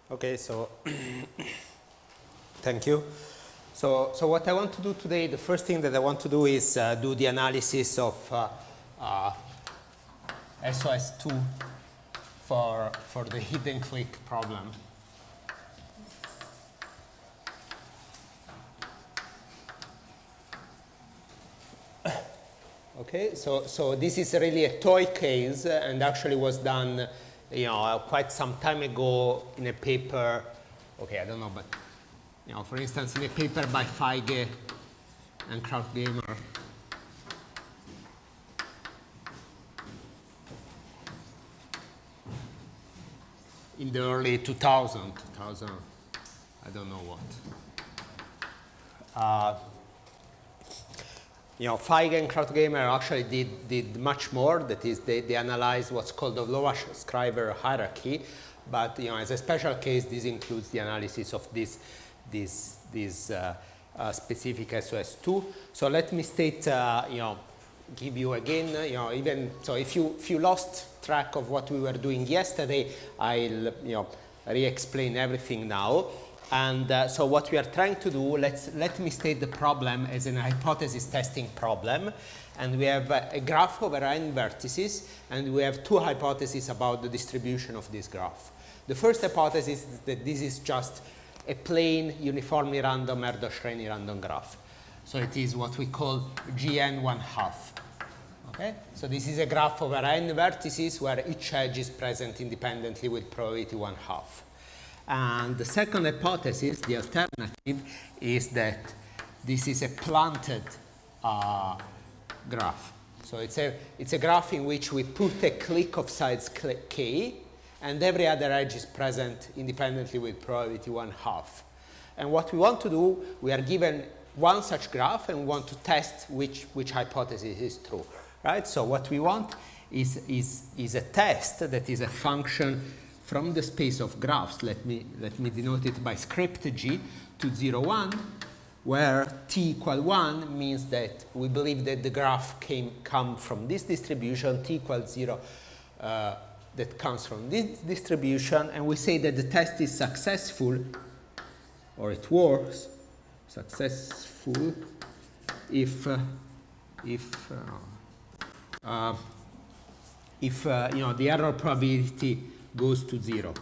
Okay, so thank you. So what I want to do today, the first thing that I want to do is do the analysis of SOS2 for the hidden clique problem. Okay, so this is really a toy case, and actually was done, quite some time ago in a paper. Okay, I don't know, but for instance, in a paper by Feige and Krautgamer. In the early 2000, I don't know what. Feige and Krautgamer actually did much more. That is, they analyzed what's called the Loesch-Schreiber hierarchy. But as a special case, this includes the analysis of this specific SOS2. So let me state, give you again, even so, if you lost track of what we were doing yesterday, I'll re-explain everything now. And so what we are trying to do, let me state the problem as an hypothesis testing problem. And we have a graph over n vertices, and we have two hypotheses about the distribution of this graph. The first hypothesis is that this is just a plain, uniformly random Erdős-Rényi random graph. So it is what we call Gn 1/2. Okay? So this is a graph over n vertices where each edge is present independently with probability 1/2. And the second hypothesis, the alternative, is that this is a planted graph. So it's a graph in which we put a clique of size k, and every other edge is present independently with probability 1/2. And what we want to do, we are given one such graph, and we want to test which hypothesis is true, right? So what we want is a test that is a function from the space of graphs. Let me denote it by script g to 0, 1, where t equal 1 means that we believe that the graph come from this distribution, t equals 0 that comes from this distribution, and we say that the test is successful, or it works successful if the error probability goes to 0.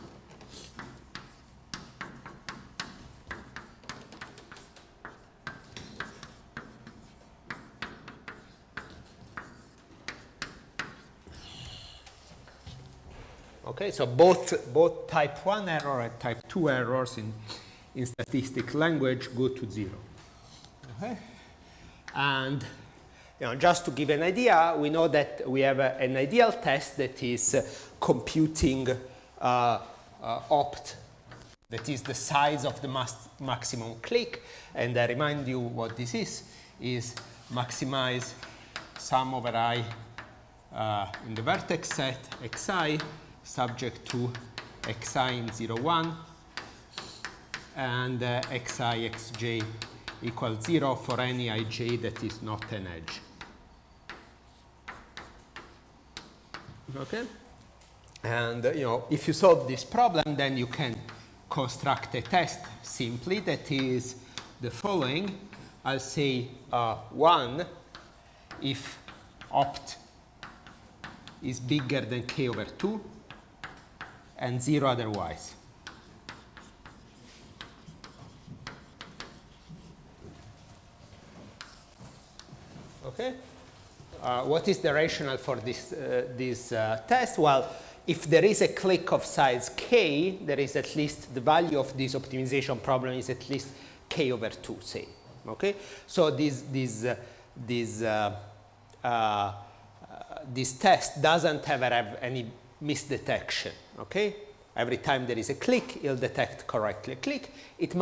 Okay, so both type 1 error and type 2 errors in statistical language go to 0. Okay? And just to give an idea, we know that we have an ideal test that is computing opt, that is the size of the maximum clique. And I remind you what this is maximize sum over i in the vertex set xi subject to xi in 0, 1 and xi xj equals 0 for any ij that is not an edge. Okay? And if you solve this problem, then you can construct a test simply that is the following. I'll say 1 if opt is bigger than k over 2 and 0 otherwise. Okay? What is the rationale for this test? Well, if there is a clique of size k, there is at least the value of this optimization problem is at least k over 2, say. Okay? So this test doesn't ever have any misdetection. Okay? Every time there is a clique, it'll detect correctly a clique. It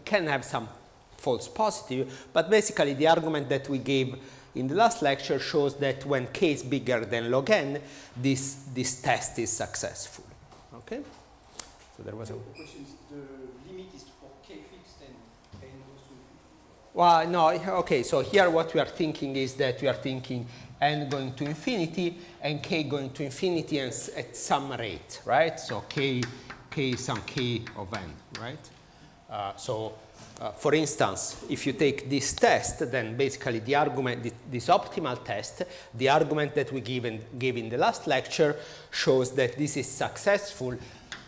can have some false positive, but basically the argument that we gave in the last lecture shows that when k is bigger than log n, this test is successful. Okay? So there was a question. The limit is for k fixed and n goes to infinity. Well, no. Okay. So here what we are thinking is that we are thinking n going to infinity and k going to infinity and at some rate, right? So k k is some k of n, right? For instance, if you take this test, then basically the argument, this optimal test, the argument that we gave in the last lecture shows that this is successful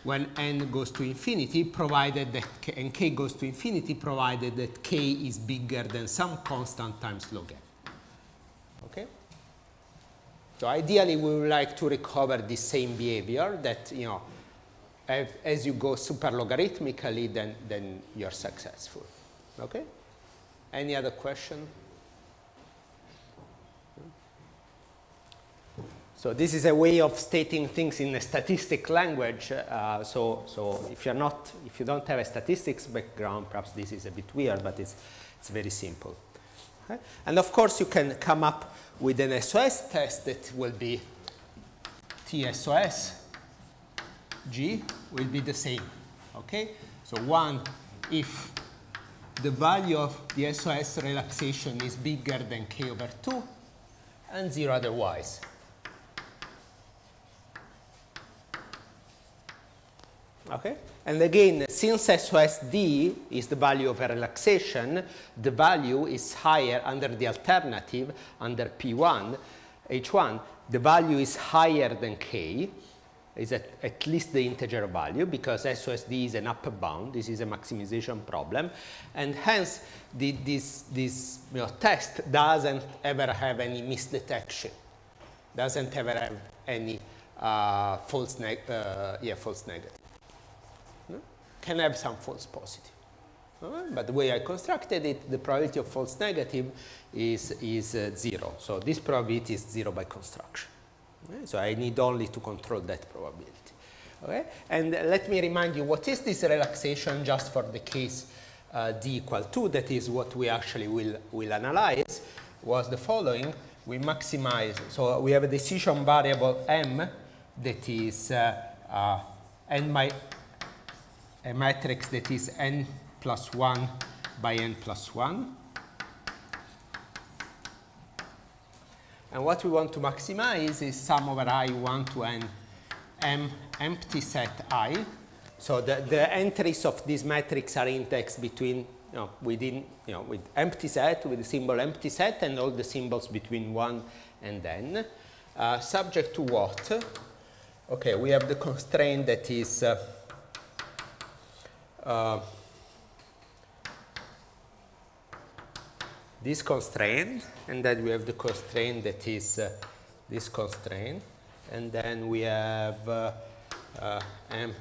when n goes to infinity, provided that and k goes to infinity, provided that k is bigger than some constant times log n. Okay? So ideally, we would like to recover the same behavior that, you know, as you go super logarithmically, then you're successful. Okay? Any other question? So this is a way of stating things in a statistic language. So if you don't have a statistics background, perhaps this is a bit weird, but it's very simple. Okay? And of course, you can come up with an SOS test that will be TSOS. G will be the same. Okay? So 1 if the value of the SOS relaxation is bigger than k over 2, and 0 otherwise. Okay? And again, since SOSD is the value of a relaxation, the value is higher under the alternative, under P1, H1, the value is higher than k, is at least the integer value, because SOSD is an upper bound. This is a maximization problem. And hence, this test doesn't ever have any misdetection, doesn't ever have any false negative. No? Can have some false positive. But the way I constructed it, the probability of false negative is 0. So this probability is 0 by construction. Okay? So I need only to control that probability. Okay? And let me remind you, what is this relaxation just for the case d equal 2, that is what we actually will analyze, was the following. We maximize, so we have a decision variable m that is a matrix that is n plus 1 by n plus 1. And what we want to maximize is sum over I 1 to n m empty set I. So the entries of this matrix are indexed between, within, with empty set, with the symbol empty set, and all the symbols between 1 and n. Subject to what? Okay, we have the constraint that is this constraint, and then we have the constraint that is this constraint, and then we have m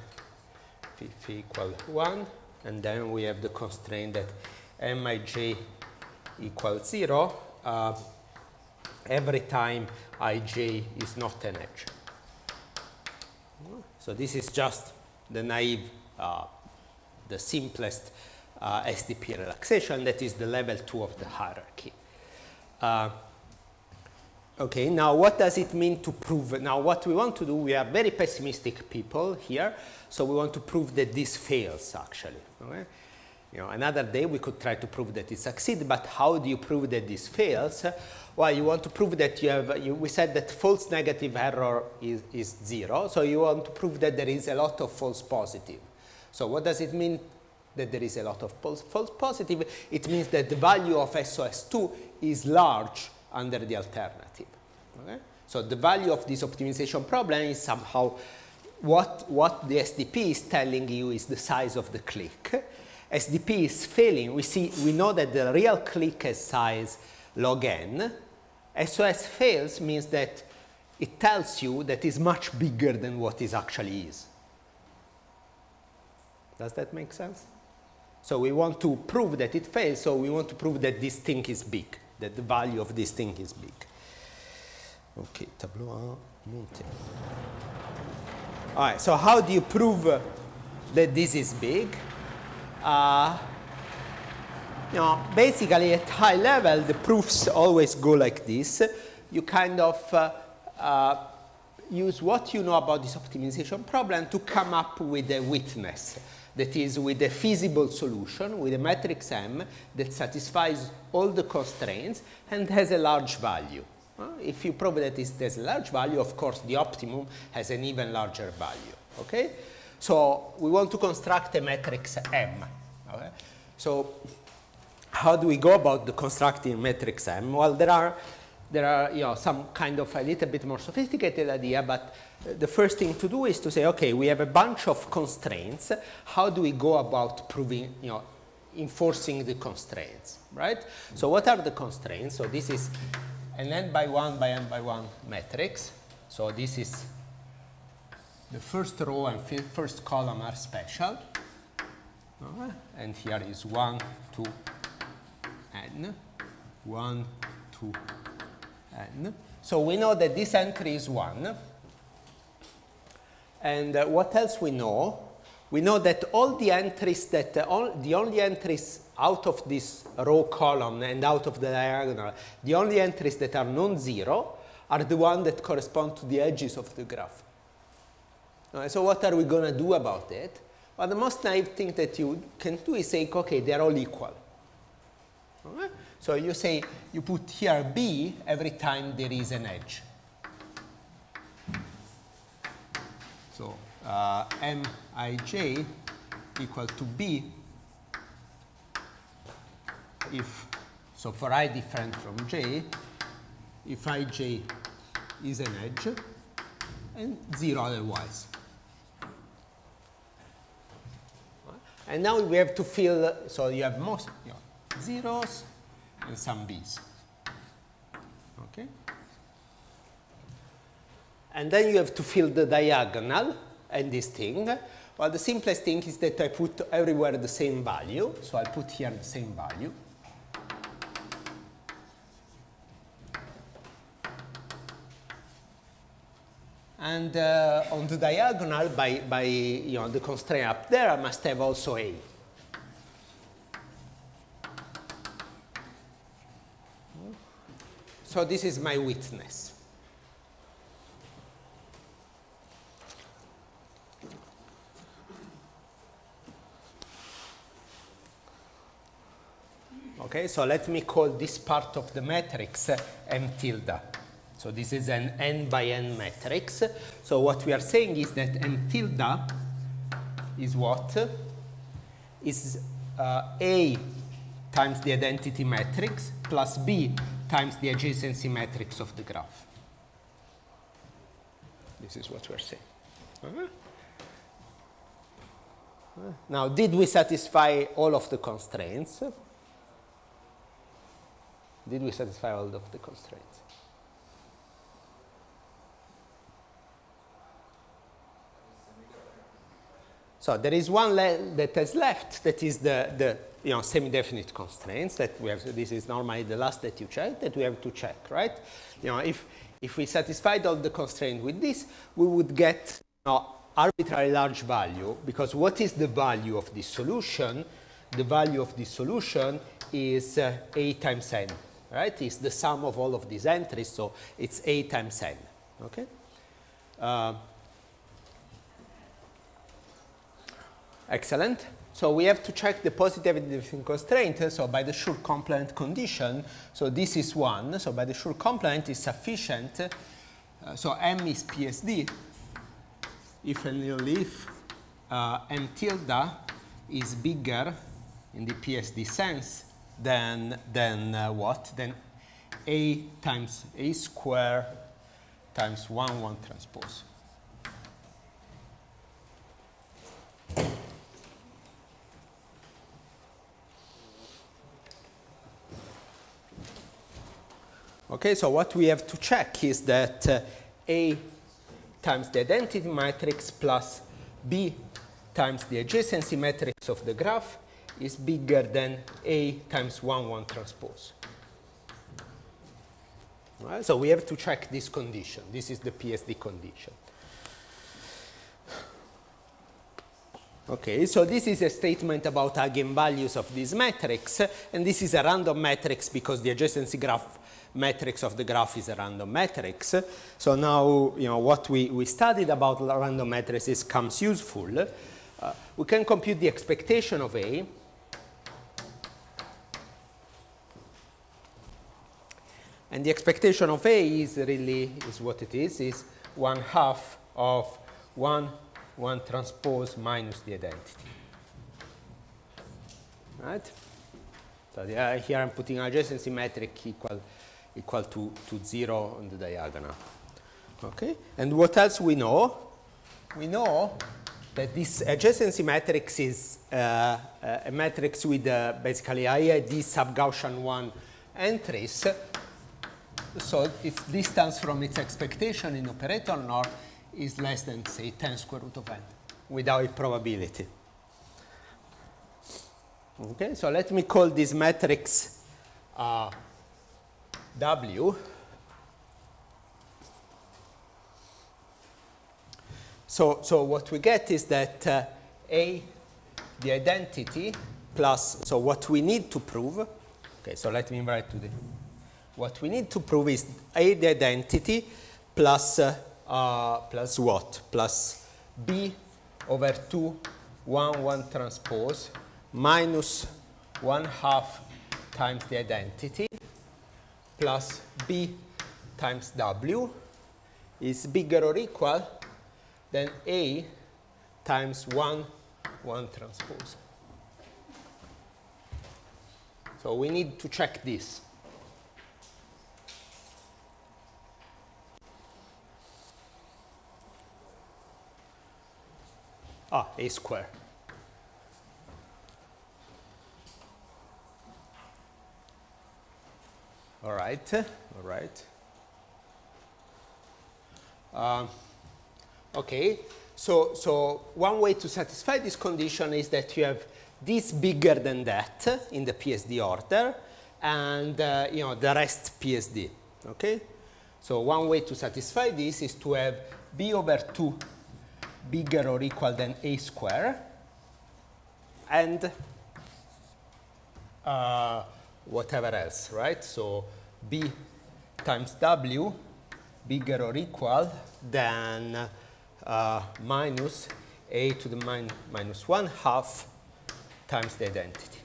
equal 1, and then we have the constraint that mij equals 0 every time ij is not an edge. So this is just the naive, the simplest SDP relaxation, that is the level 2 of the hierarchy. Okay, now what does it mean to prove? Now what we want to do, we are very pessimistic people here, so we want to prove that this fails actually. Okay? Another day we could try to prove that it succeeds, but how do you prove that this fails? Well, you want to prove that we said that false negative error is 0, so you want to prove that there is a lot of false positive. So what does it mean that there is a lot of false positive? It means that the value of SOS2 is large under the alternative. Okay? So the value of this optimization problem is somehow what the SDP is telling you is the size of the clique. SDP is failing. We know that the real clique has size log n. SOS fails means that it tells you that it's much bigger than what it actually is. Does that make sense? So we want to prove that it fails, so we want to prove that this thing is big, that the value of this thing is big. Okay, tableau 1, monter. All right, so how do you prove that this is big? Basically at high level, the proofs always go like this. You kind of use what you know about this optimization problem to come up with a witness. That is, with a feasible solution, with a matrix M that satisfies all the constraints and has a large value. If you prove that it has a large value, of course, the optimum has an even larger value. Okay? So we want to construct a matrix M. Okay? So how do we go about the constructing matrix M? Well, there are some kind of a little bit more sophisticated idea, but the first thing to do is to say, okay, we have a bunch of constraints. How do we go about proving, enforcing the constraints, right? So what are the constraints? So this is an n by 1 by n by 1 matrix. So this is the first row and first column are special. And here is 1 to n, 1 to n. So we know that this entry is 1. And what else we know? We know that all the entries that, the only entries out of this row column and out of the diagonal, the only entries that are non-zero are the ones that correspond to the edges of the graph. So what are we going to do about it? Well, the most naive thing that you can do is say, okay, they're all equal. Okay? So you say, you put here B every time there is an edge. So Mij equal to B if, so for I different from J, if Ij is an edge and 0 otherwise. And now we have to fill, so you have most zeros and some B's. Okay? And then you have to fill the diagonal and this thing. Well, the simplest thing is that I put everywhere the same value. So I put here the same value. And on the diagonal, by the constraint up there, I must have also A. So this is my witness. Okay, so let me call this part of the matrix M tilde. So this is an n by n matrix. So what we are saying is that M tilde is what? Is A times the identity matrix plus B times the adjacency matrix of the graph. This is what we're saying. Now, did we satisfy all of the constraints? Did we satisfy all of the constraints? So there is one that has left, that is the semi-definite constraints that we have. This is normally the last that you check, that we have to check, right? If we satisfied all the constraints with this, we would get arbitrarily large value, because what is the value of this solution? The value of this solution is A times n, right? It's the sum of all of these entries, so it's A times n, okay? Excellent. So we have to check the positive constraint. So by the sure complement condition, so this is 1. So by the sure complement is sufficient. So M is PSD if and only if M tilde is bigger in the PSD sense than what? Than A times A square times 1 transpose. Okay, so what we have to check is that A times the identity matrix plus B times the adjacency matrix of the graph is bigger than A times 1 transpose. Right? So we have to check this condition. This is the PSD condition. Okay, so this is a statement about eigenvalues of this matrix, and this is a random matrix because the adjacency graph matrix of the graph is a random matrix. So now, what we studied about random matrices comes useful. We can compute the expectation of A. And the expectation of A is really what it is 1/2 of 1, 1 transpose minus the identity. Right? So here I'm putting adjacency metric equal to 0 on the diagonal. Okay? And what else we know? We know that this adjacency matrix is a matrix with basically IID sub-Gaussian 1 entries. So its distance from its expectation in operator norm is less than, say, 10 square root of n without a probability. Okay, so let me call this matrix W. So what we get is that A, the identity, plus, so what we need to prove, okay, so let me write to the, what we need to prove is A, the identity, plus, plus what? Plus B over 2, 1, 1 transpose, minus 1/2 times the identity, plus B times W is bigger or equal than A times 1, 1 transpose. So we need to check this. A square. All right, all right. Okay, so one way to satisfy this condition is that you have this bigger than that in the PSD order, and you know, the rest PSD. Okay, so one way to satisfy this is to have B over 2 bigger or equal than A square, and whatever else, right? So B times W bigger or equal than minus A to the minus 1/2 times the identity.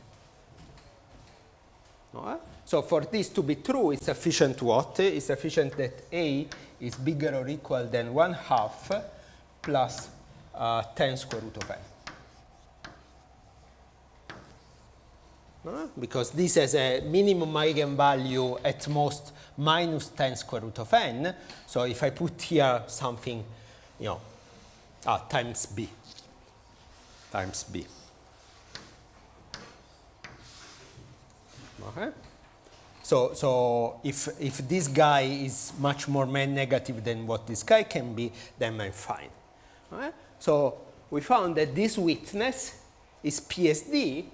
Right? So for this to be true, it's sufficient what? It's sufficient that A is bigger or equal than 1/2 plus 10 square root of n. Because this has a minimum eigenvalue at most minus 10 square root of n. So if I put here something, you know, times B. Times B. Okay. So if this guy is much more negative than what this guy can be, then I'm fine. Okay. So we found that this witness is PSD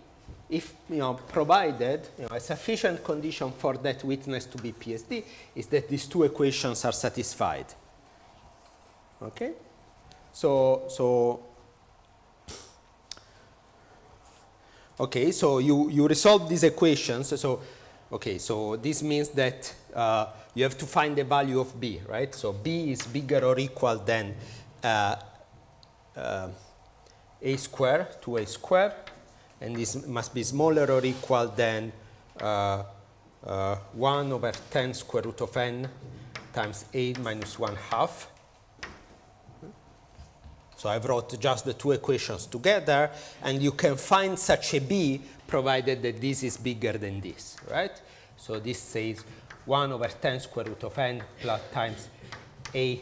if, you know, provided, you know, a sufficient condition for that witness to be PSD is that these two equations are satisfied. Okay? Okay, so you resolve these equations. So, okay, so this means that you have to find the value of B, right? So B is bigger or equal than A square, 2A square, and this must be smaller or equal than 1 over 10 square root of n times A minus 1/2. So I wrote just the two equations together, and you can find such a B provided that this is bigger than this, right? So this says 1 over 10 square root of n plus times A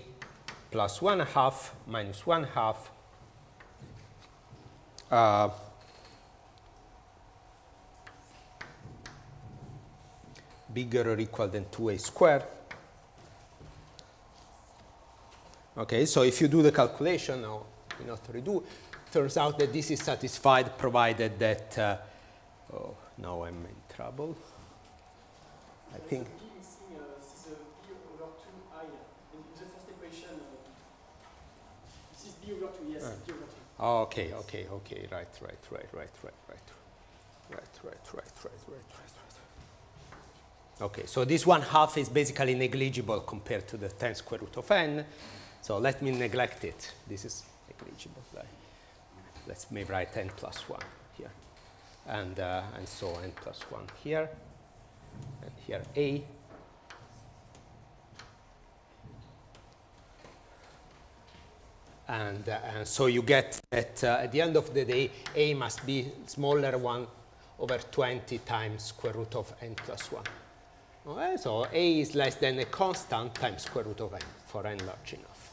plus 1/2 minus 1/2 bigger or equal than 2A squared. Okay, so if you do the calculation, now you not redo, turns out that this is satisfied provided that, oh, now I'm in trouble. I think. B missing, this is B over 2I. In the first equation, this is B over 2, yes, B over 2. Oh, okay, right. Okay, so this 1/2 is basically negligible compared to the 10 square root of n. So let me neglect it. This is negligible. Let's maybe write n plus 1 here. And so n plus 1 here. And here A. and so you get that at the end of the day, a must be smaller 1 over 20 times square root of n plus 1. Okay, so a is less than a constant times square root of n for n large enough.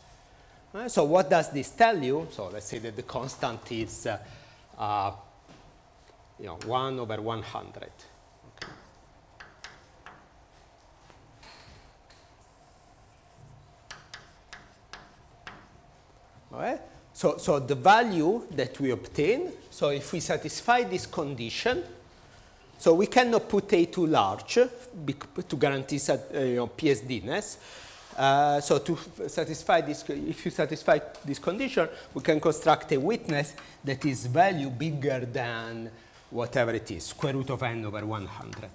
Okay, so what does this tell you? So let's say that the constant is 1 over 100. Okay. Okay. So the value that we obtain, so if we satisfy this condition, so we cannot put a too large to guarantee PSD-ness. So to satisfy this, if you satisfy this condition, we can construct a witness that is value bigger than whatever it is, square root of n over 100.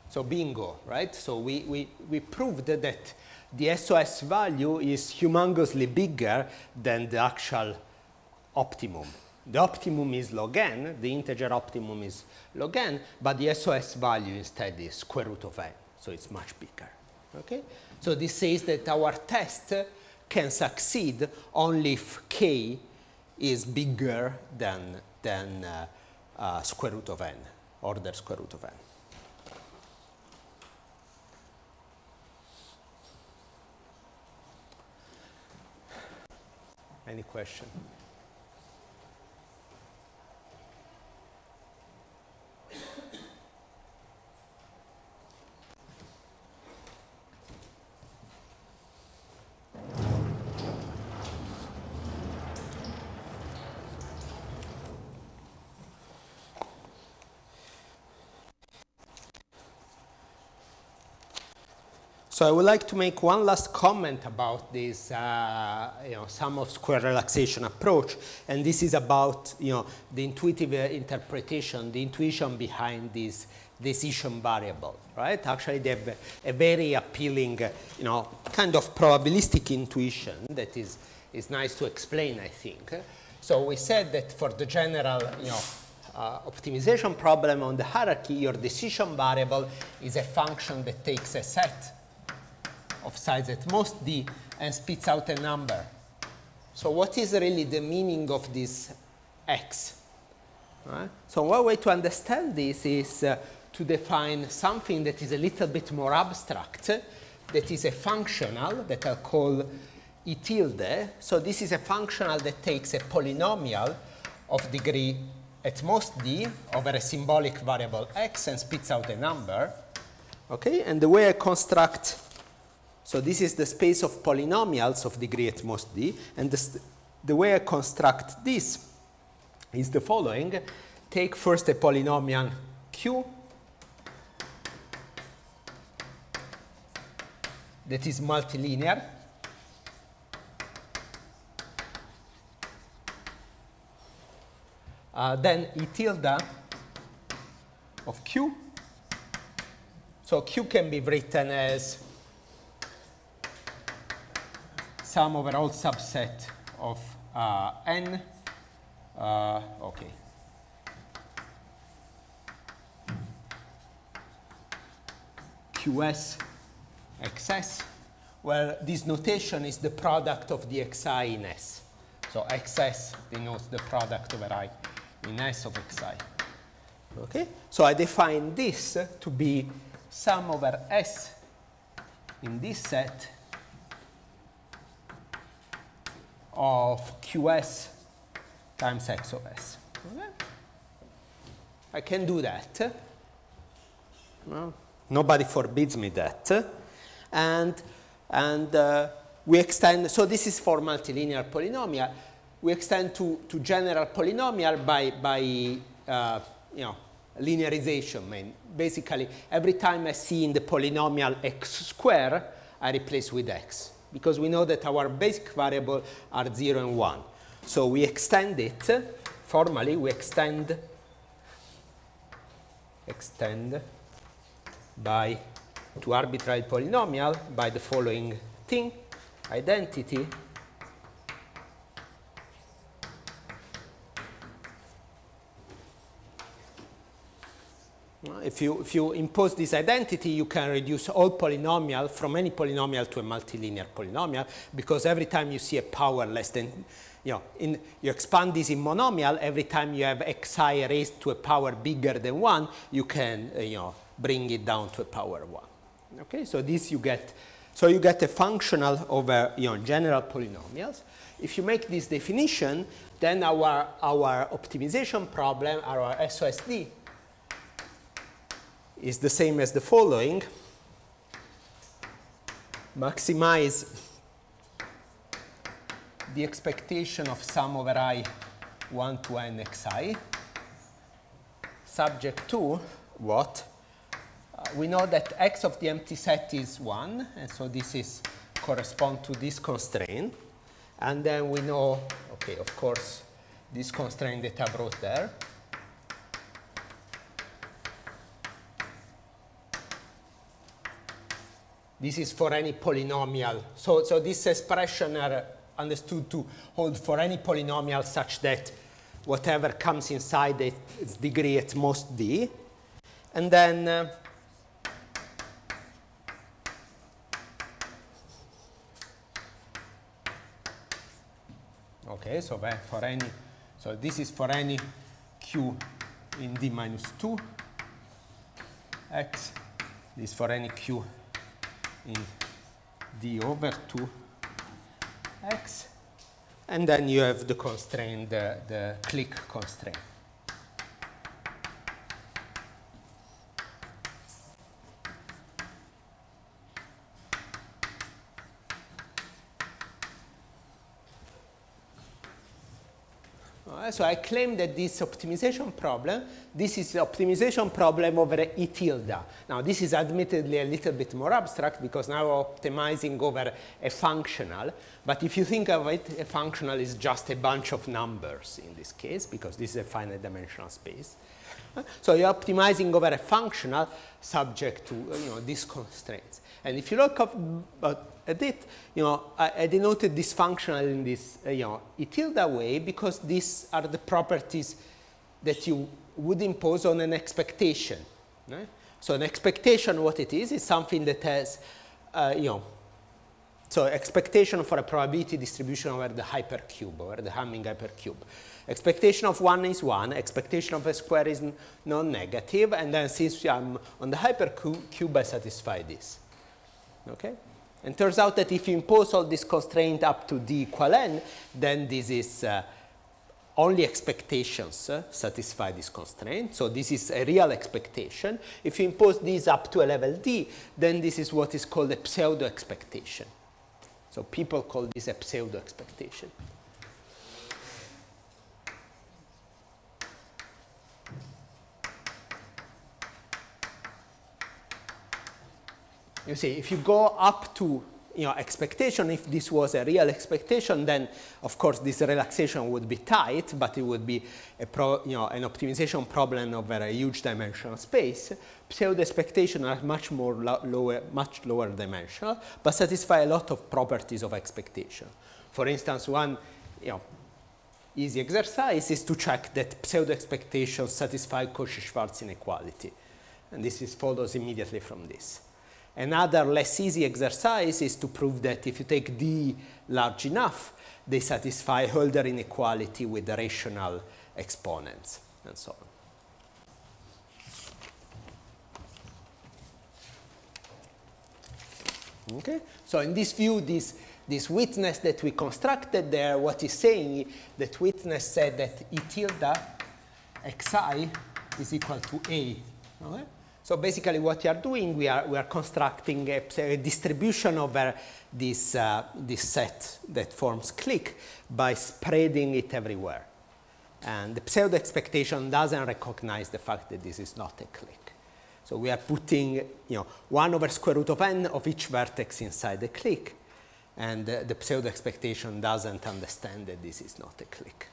So bingo, right? So we proved that the SOS value is humongously bigger than the actual optimum. The optimum is log n, the integer optimum is log n, but the SOS value instead is square root of n, so it's much bigger. Okay? So this says that our test can succeed only if k is bigger than square root of n, order square root of n. Any question? So I would like to make one last comment about this sum of square relaxation approach, and this is about the intuitive interpretation, the intuition behind this decision variable, right? Actually, they have a very appealing, kind of probabilistic intuition that is nice to explain, I think. So we said that for the general, optimization problem on the hierarchy, your decision variable is a function that takes a set of size at most d and spits out a number. So what is really the meaning of this x? Right? So one way to understand this is to define something that is a little bit more abstract, that is a functional that I'll call e tilde. So this is a functional that takes a polynomial of degree at most d over a symbolic variable x and spits out a number. Okay, and the way I construct, so this is the space of polynomials of degree at most d, and the way I construct this is the following. Take first a polynomial q that is multilinear. Then e tilde of q. So q can be written as sum over all subset of n. Okay. Qs xs, where this notation is the product of the xi in S. So xs denotes the product over I in S of xi. Okay? So I define this to be sum over S in this set of Qs times x of S. Okay? I can do that. Well, nobody forbids me that. And we extend, so this is for multilinear polynomial. We extend to general polynomial by linearization. I mean, basically, every time I see in the polynomial x square, I replace with x, because we know that our basic variable are 0 and 1. So we extend it, formally we extend by to arbitrary polynomial by the following thing: identity If you impose this identity, you can reduce all polynomial from any polynomial to a multilinear polynomial, because every time you see a power less than, you expand this in monomial, every time you have xi raised to a power bigger than 1, you can bring it down to a power 1. Okay, so this you get a functional over general polynomials. If you make this definition, then our optimization problem, our SOSD, is the same as the following. Maximize the expectation of sum over I 1 to n xi, subject to what? We know that x of the empty set is 1, and so this corresponds to this constraint. And then we know, okay, of course, this constraint that I brought there. This is for any polynomial. So these expressions are understood to hold for any polynomial such that whatever comes inside its degree at most d. And then okay, so this is for any q in d minus 2 x. This is for any q in d over 2 x, and then you have the constraint, the clique constraint. So I claim that this optimization problem, this is the optimization problem over E tilde. Now, this is admittedly a little bit more abstract because now we're optimizing over a functional. But if you think of it, a functional is just a bunch of numbers in this case, because this is a finite dimensional space. So you're optimizing over a functional subject to these constraints. And if you look at it, I denoted this functional in this E tilde way because these are the properties that you would impose on an expectation. Right? So an expectation, what it is something that has, so expectation for a probability distribution over the hypercube, over the Hamming hypercube. Expectation of 1 is 1, expectation of a square is non-negative, and then since I'm on the hypercube, I satisfy this. Okay? And turns out that if you impose all these constraints up to d equal n, then this is only expectations satisfy this constraint. So this is a real expectation. If you impose these up to a level d, then this is what is called a pseudo expectation. So people call this a pseudo expectation. You see, if you go up to expectation, if this was a real expectation, then of course this relaxation would be tight, but it would be an optimization problem over a huge dimensional space. Pseudo expectations are much lower dimensional, but satisfy a lot of properties of expectation. For instance, one easy exercise is to check that pseudo expectations satisfy Cauchy-Schwarz inequality, and this follows immediately from this. Another less easy exercise is to prove that if you take d large enough, they satisfy Hölder inequality with the rational exponents, and so on. Okay? So in this view, this witness that we constructed there, what is saying that witness said that E tilde xi is equal to A. Okay? So basically what we are doing, we are constructing a distribution over this set that forms clique by spreading it everywhere. And the pseudo expectation doesn't recognize the fact that this is not a clique. So we are putting 1 over square root of n of each vertex inside the clique. And the pseudo expectation doesn't understand that this is not a clique.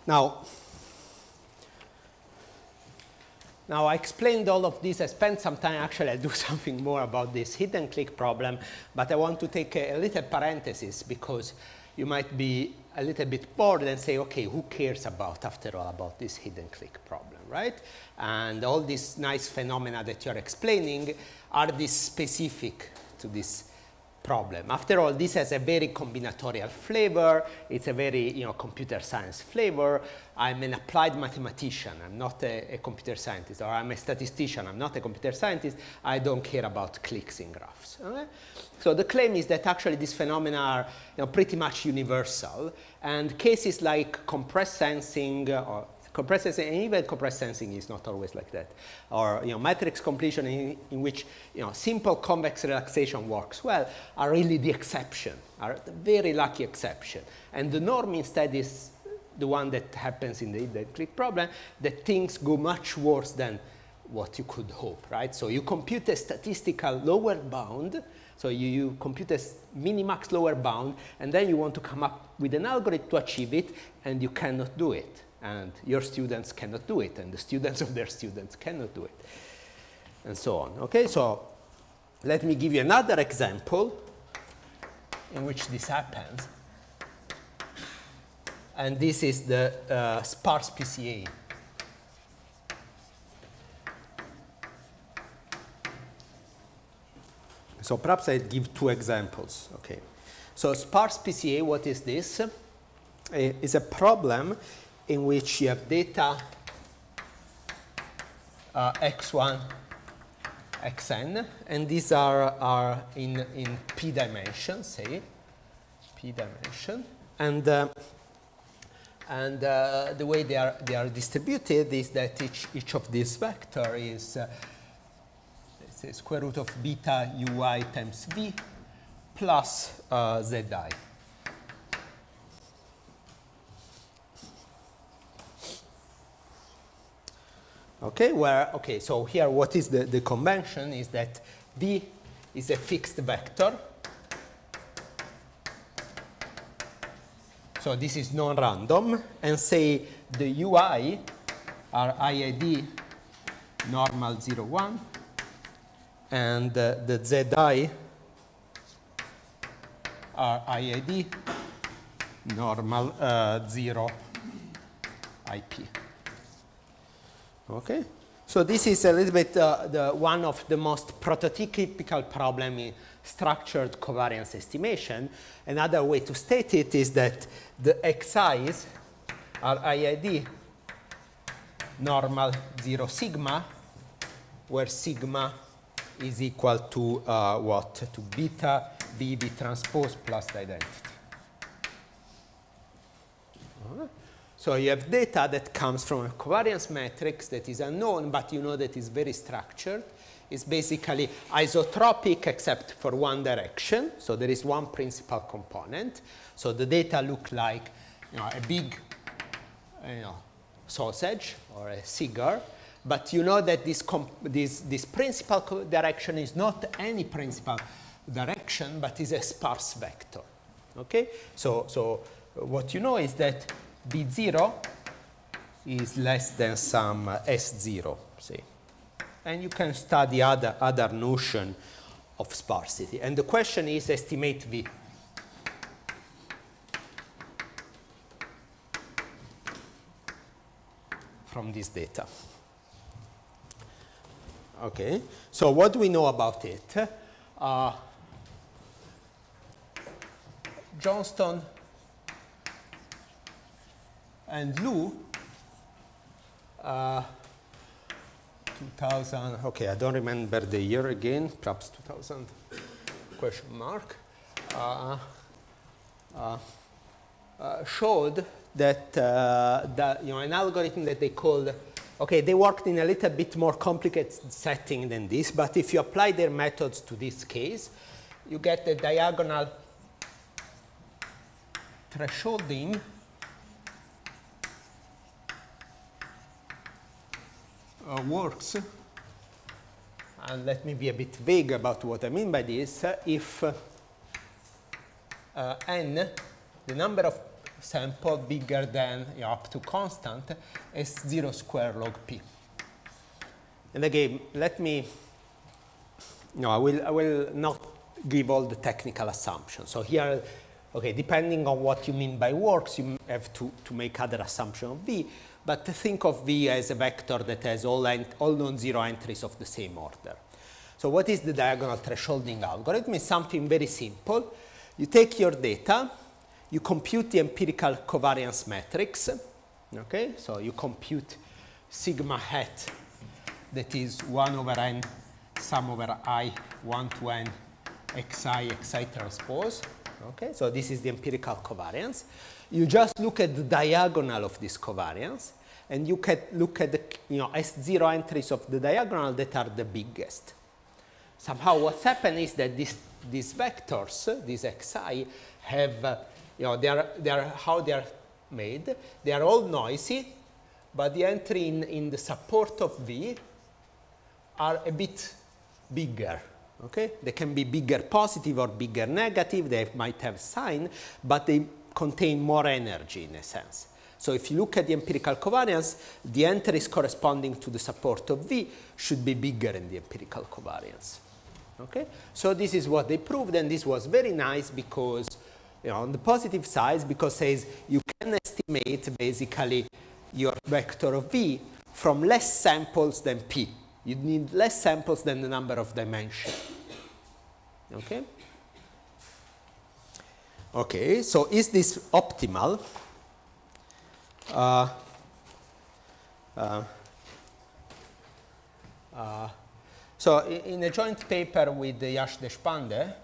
Now I explained all of this. I spent some time, actually, I'll do something more about this hidden clique problem, but I want to take a little parenthesis because you might be a little bit bored and say, okay, who cares about, after all, about this hidden clique problem, right? And all these nice phenomena that you're explaining, are these specific to this problem? After all, this has a very combinatorial flavor. It's a very computer science flavor. I'm an applied mathematician. I'm not a computer scientist. Or I'm a statistician. I'm not a computer scientist. I don't care about cliques in graphs. Okay? So the claim is that actually these phenomena are pretty much universal. And cases like compressed sensing, or compressed sensing, and even compressed sensing is not always like that. Or matrix completion in which simple convex relaxation works well are really the exception, are the very lucky exception. And the norm instead is the one that happens in the hidden clique problem, that things go much worse than what you could hope, right? So you compute a statistical lower bound, so you compute a minimax lower bound, and then you want to come up with an algorithm to achieve it, and you cannot do it. And your students cannot do it, and the students of their students cannot do it, and so on. Okay, so let me give you another example in which this happens. And this is the sparse Pca. So perhaps I'd give two examples. Okay, so sparse Pca, what is this? Is a problem in which you have data x1, xn, and these are in p dimensions, say, p dimension, and the way they are distributed is that each of these vector is let's say square root of beta ui times v plus zi. Okay, so here what is the convention is that v is a fixed vector. So this is non-random, and say the ui are IID normal 0, 1, and the zi are IID normal 0 IP. Okay, so this is a little bit one of the most prototypical problem in structured covariance estimation. Another way to state it is that the xi's are IID normal 0 sigma, where sigma is equal to what? To beta VV transpose plus the identity. So you have data that comes from a covariance matrix that is unknown, but you know that is very structured. It's basically isotropic except for one direction. So there is one principal component. So the data look like a big sausage or a cigar. But you know that this principal direction is not any principal direction, but is a sparse vector. Okay? So what you know is that B0 is less than some S0, say. And you can study other notion of sparsity. And the question is estimate V. From this data. Okay, so what do we know about it? Johnston and Vous, 2000, okay, I don't remember the year again, perhaps 2000 question mark, showed that an algorithm that they called, okay, they worked in a little bit more complicated setting than this, but if you apply their methods to this case, you get the diagonal thresholding works and let me be a bit vague about what I mean by this, if n, the number of sample bigger than up to constant, is 0 square log p. And again, let me, no, I will not give all the technical assumptions. So here, okay, depending on what you mean by works, you have to make other assumptions of V, but think of V as a vector that has all non-zero entries of the same order. So what is the diagonal thresholding algorithm? It's something very simple. You take your data, you compute the empirical covariance matrix, okay? So you compute sigma hat, that is 1 over n sum over I 1 to n xi transpose. Okay, so this is the empirical covariance. You just look at the diagonal of this covariance, and you can look at the S0 entries of the diagonal that are the biggest. Somehow what's happened is that these vectors, these xi, have, they are how they are made. They are all noisy, but the entry in the support of V are a bit bigger. Okay? They can be bigger positive or bigger negative. They might have sign, but they contain more energy in a sense. So if you look at the empirical covariance, the entries corresponding to the support of V should be bigger in the empirical covariance. Okay? So this is what they proved, and this was very nice because, on the positive side, because it says you can estimate basically your vector of V from less samples than P. You need less samples than the number of dimensions. Okay? Okay, so is this optimal? So in a joint paper with Yash Deshpande,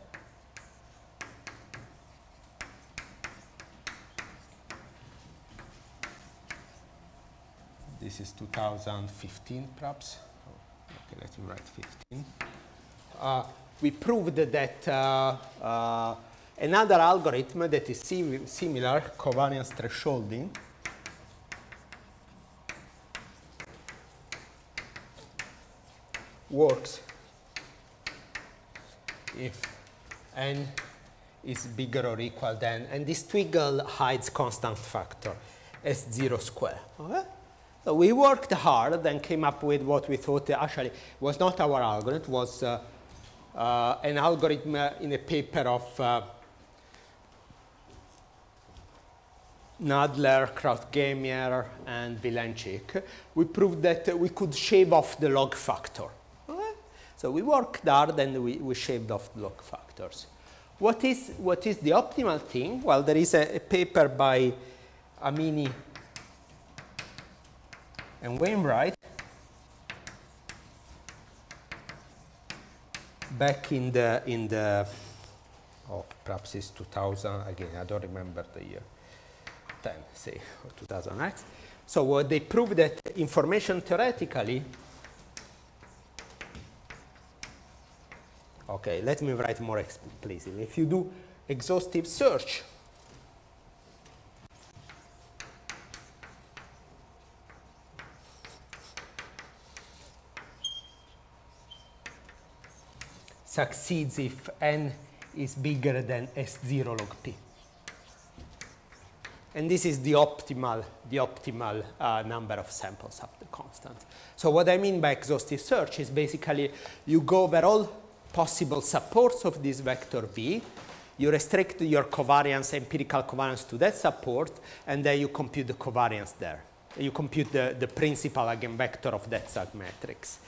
this is 2015 perhaps. Okay, let me write 15. We proved that another algorithm that is similar, covariance thresholding, works if n is bigger or equal than, and this twiggle hides constant factor S0 square. Okay? So we worked hard and came up with what we thought actually was not our algorithm, was an algorithm in a paper of Nadler, Krautgemier, and Vilenchik. We proved that we could shave off the log factor. Okay? So we worked hard and we shaved off the log factors. What is the optimal thing? Well, there is a paper by Amini and Wainwright back in the oh, perhaps it's 2000 again. I don't remember the year. 10, say, or 2000x. So what they proved that information theoretically. Okay, let me write more explicitly. If you do exhaustive search, succeeds if n is bigger than S0 log p. And this is the optimal number of samples up to constant. So what I mean by exhaustive search is basically you go over all possible supports of this vector V, you restrict your covariance, empirical covariance to that support, and then you compute the covariance there. You compute the principal eigenvector of that submatrix.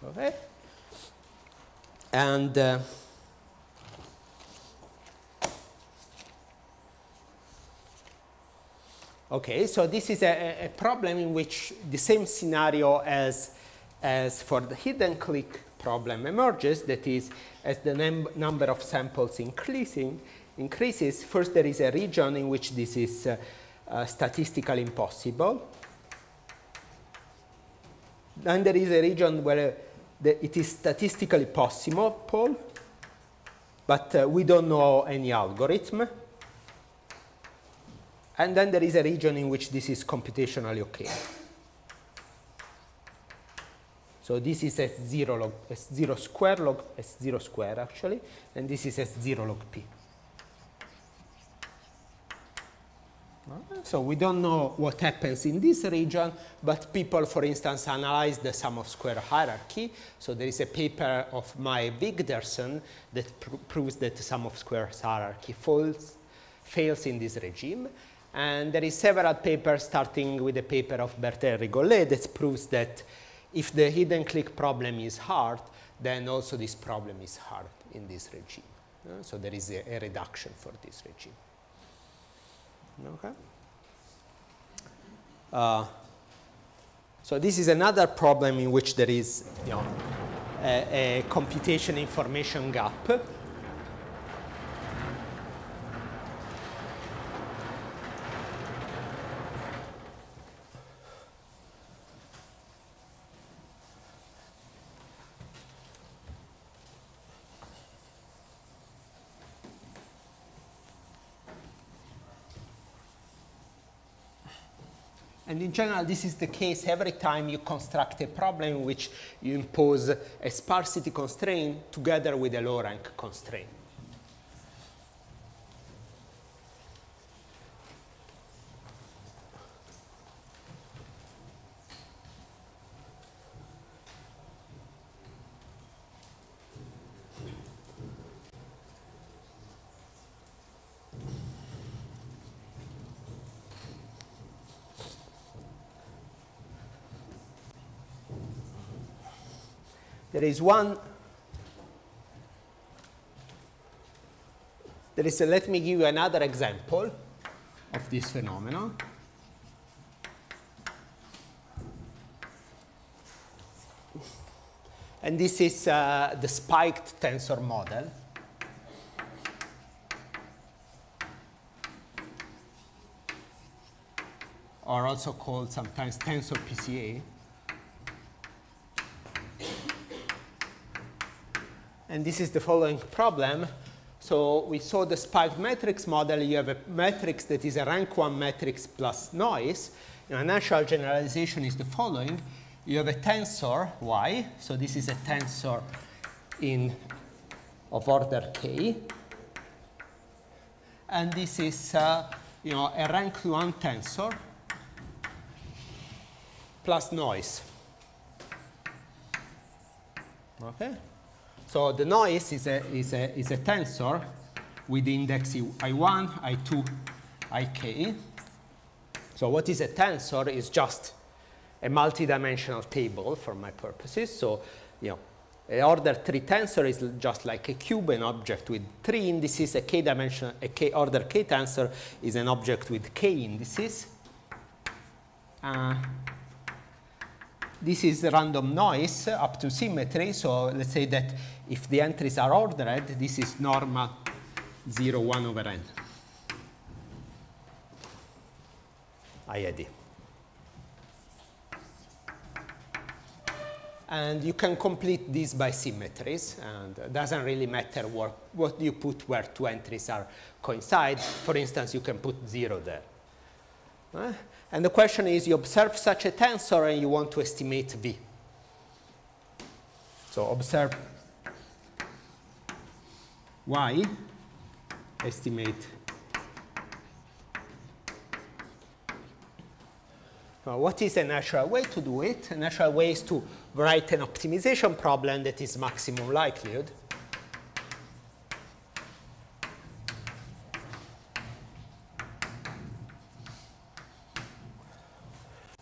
Okay? And okay, so this is a problem in which the same scenario as for the hidden clique problem emerges. That is, as the number of samples increases, first there is a region in which this is statistically impossible. Then there is a region where it is statistically possible, but we don't know any algorithm. And then there is a region in which this is computationally okay. So this is S0 log S0 square log S0 square actually, and this is S0 log P. So we don't know what happens in this region, but people, for instance, analyze the sum of square hierarchy. So there is a paper of my Vigderson that proves that the sum of squares hierarchy fails in this regime. And there is several papers, starting with a paper of Bertin Rigolet, that proves that if the hidden clique problem is hard, then also this problem is hard in this regime. So there is a reduction for this regime. Okay. So this is another problem in which there is, a computation information gap. And in general, this is the case every time you construct a problem in which you impose a sparsity constraint together with a low rank constraint. There is let me give you another example of this phenomenon. And this is the spiked tensor model. Or also called sometimes tensor Pca. And this is the following problem. So we saw the spiked matrix model. You have a matrix that is a rank 1 matrix plus noise. A natural generalization is the following. You have a tensor y. So this is a tensor of order k. And this is a rank 1 tensor plus noise. Okay? So the noise is a tensor with index I1, I2, Ik. So what is a tensor is just a multidimensional table for my purposes. So, an order 3 tensor is just like a cube, an object with 3 indices. A order k tensor is an object with k indices. This is random noise up to symmetry. So let's say that if the entries are ordered, this is norma 0, 1 over n. IAD. And you can complete this by symmetries. And it doesn't really matter what you put where two entries are coincide. For instance, you can put 0 there. And the question is, you observe such a tensor and you want to estimate V. So observe Y, estimate. What is a natural way to do it? A natural way is to write an optimization problem that is maximum likelihood.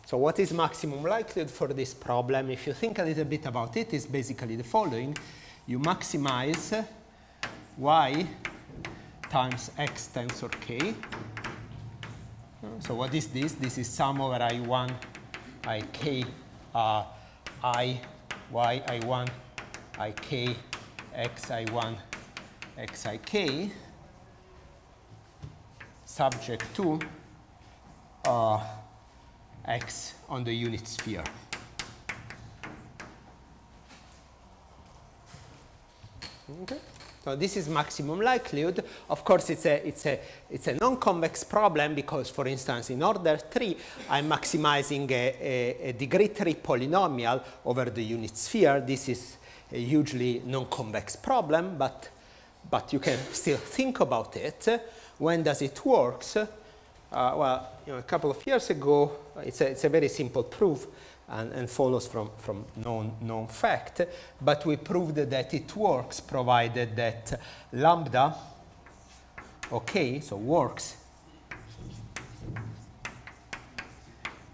So what is maximum likelihood for this problem? If you think a little bit about it, it's basically the following. You maximize y times x tensor k. So what is this? This is sum over I1, Ik, I, y, I1, Ik, x, I1, x, Ik, subject to x on the unit sphere. Okay. So this is maximum likelihood. Of course, it's a non-convex problem because, for instance, in order 3, I'm maximizing a degree 3 polynomial over the unit sphere. This is a hugely non-convex problem, but you can still think about it. When does it work? Well, a couple of years ago, it's a very simple proof and follows from known fact, but we proved that it works provided that lambda, okay, so works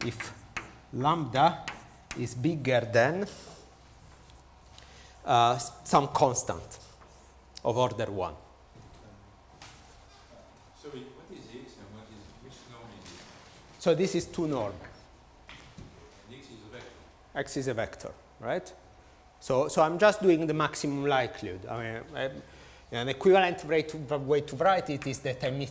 if lambda is bigger than some constant of order 1. So what is x and which norm is it? So this is 2 norm. And x is a vector. X is a vector, right? So I'm just doing the maximum likelihood. I mean, an equivalent way to write it is that I'm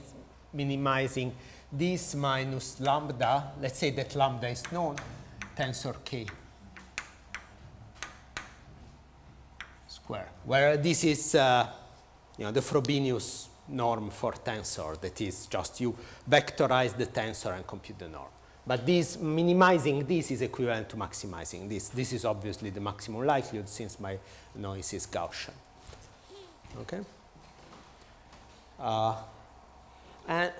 minimizing this minus lambda. Let's say that lambda is known, tensor k square, where this is the Frobenius norm for tensor. That is just you vectorize the tensor and compute the norm. But this minimizing this is equivalent to maximizing this. This is obviously the maximum likelihood since my noise is Gaussian. Okay. And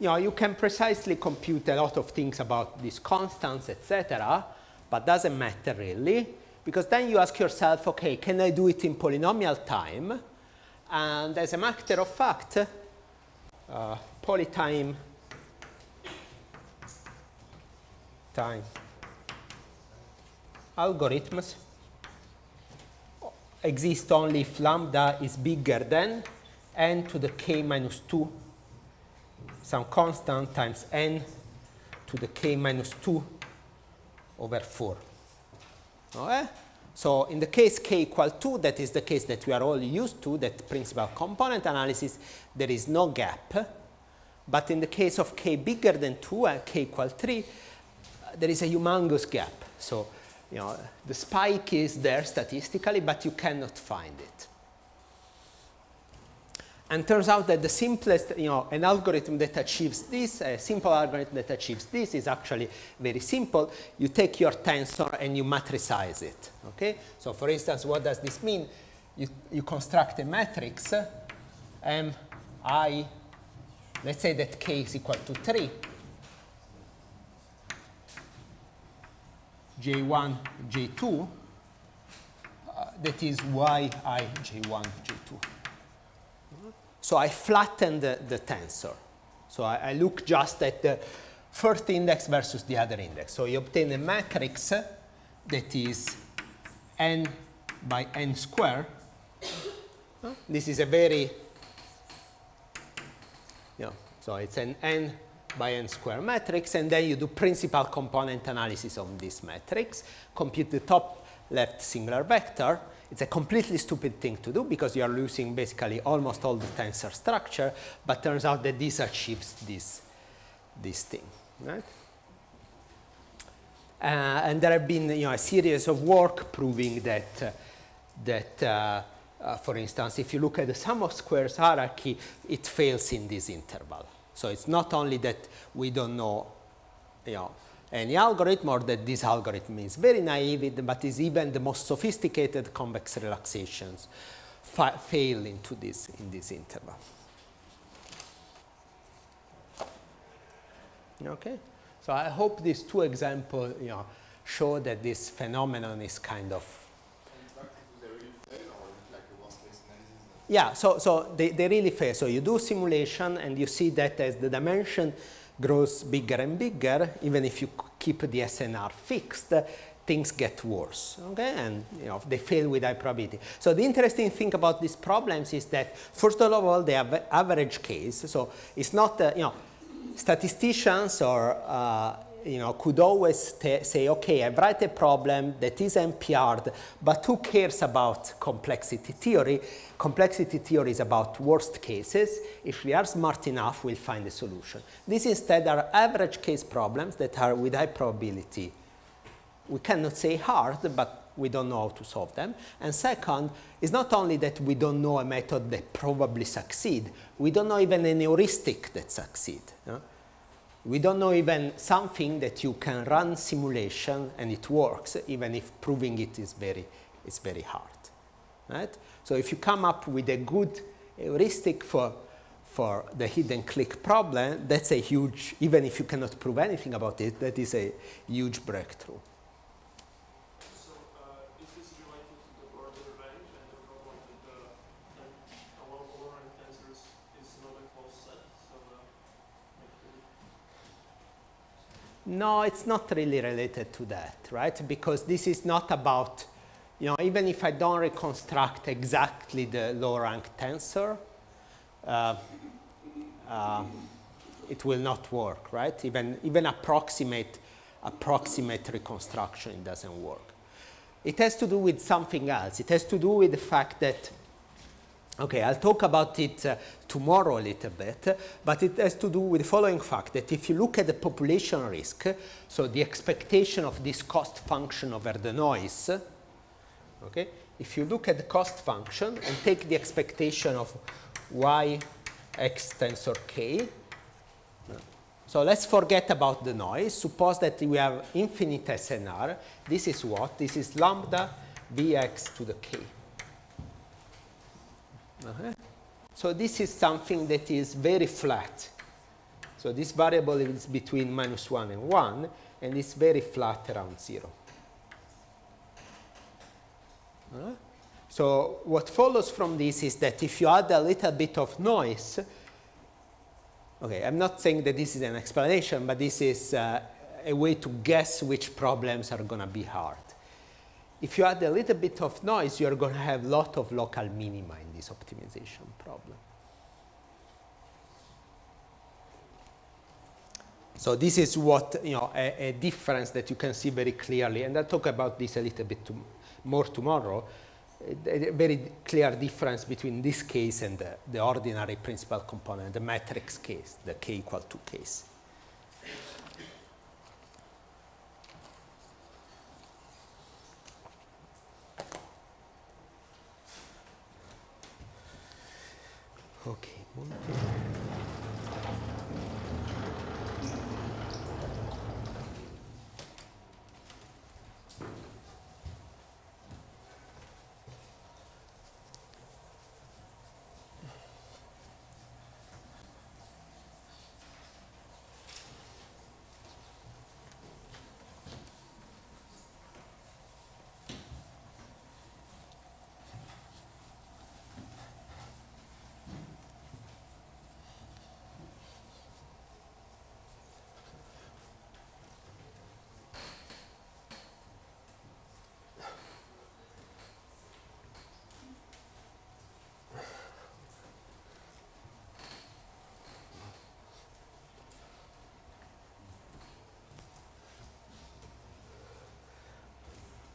you can precisely compute a lot of things about these constants, etc., but doesn't matter really, because then you ask yourself, okay, can I do it in polynomial time? And as a matter of fact, polytime time algorithms exist only if lambda is bigger than n to the k minus 2, some constant times n to the k minus 2 over 4. Okay? So in the case k equal 2, that is the case that we are all used to, that principal component analysis, there is no gap. But in the case of k bigger than 2 and k equal 3, there is a humongous gap. So the spike is there statistically, but you cannot find it. And turns out that the simplest, an algorithm that achieves this, a simple algorithm that achieves this is actually very simple. You take your tensor and you matricize it. Okay? So for instance, what does this mean? You construct a matrix, Mi, let's say that k is equal to 3. J1, J2, that is yi, J1, J2. So I flatten the tensor. So I look just at the first index versus the other index. So you obtain a matrix that is n by n square. This is a very, so it's an n by n square matrix, and then you do principal component analysis on this matrix, compute the top left singular vector. It's a completely stupid thing to do because you are losing basically almost all the tensor structure, but turns out that this achieves this thing, right? And there have been a series of work proving that for instance, if you look at the sum of squares hierarchy, it fails in this interval. So it's not only that we don't know, any algorithm, or that this algorithm is very naive, but is even the most sophisticated convex relaxations fail in this interval. Okay, so I hope these two examples, show that this phenomenon is kind of. Yeah, so they really fail. So you do simulation and you see that as the dimension grows bigger and bigger, even if you keep the SNR fixed, things get worse, okay? And they fail with high probability. So the interesting thing about these problems is that, first of all, they have average case. So it's not, statisticians or could always say, okay, I write a problem that is NPR'd, but who cares about complexity theory? Complexity theory is about worst cases. If we are smart enough, we'll find a solution. These instead are average case problems that are with high probability. We cannot say hard, but we don't know how to solve them. And second, is not only that we don't know a method that probably succeeds, we don't know even a heuristic that succeeds. We don't know even something that you can run simulation and it works, even if proving it is very hard. Right? So if you come up with a good heuristic for the hidden clique problem, that's a huge, even if you cannot prove anything about it, that is a huge breakthrough. So is this related to the order range and the problem that a long-range tensors is not a closed set? So no, it's not really related to that, right? Because this is not about, even if I don't reconstruct exactly the low-rank tensor, it will not work, right? Even approximate reconstruction, it doesn't work. It has to do with something else. It has to do with the fact that, okay, I'll talk about it tomorrow a little bit, but it has to do with the following fact, that if you look at the population risk, so the expectation of this cost function over the noise, okay, if you look at the cost function and take the expectation of y x tensor k, so let's forget about the noise. Suppose that we have infinite SNR. This is what? This is lambda Vx to the k. So this is something that is very flat. So this variable is between -1 and 1, and it's very flat around 0. So what follows from this is that if you add a little bit of noise, okay, I'm not saying that this is an explanation, but this is a way to guess which problems are going to be hard. If you add a little bit of noise, you're going to have a lot of local minima in this optimization problem. So this is what, a difference that you can see very clearly, and I'll talk about this a little bit more tomorrow, a very clear difference between this case and the ordinary principal component, the matrix case, the k = 2 case. Okay.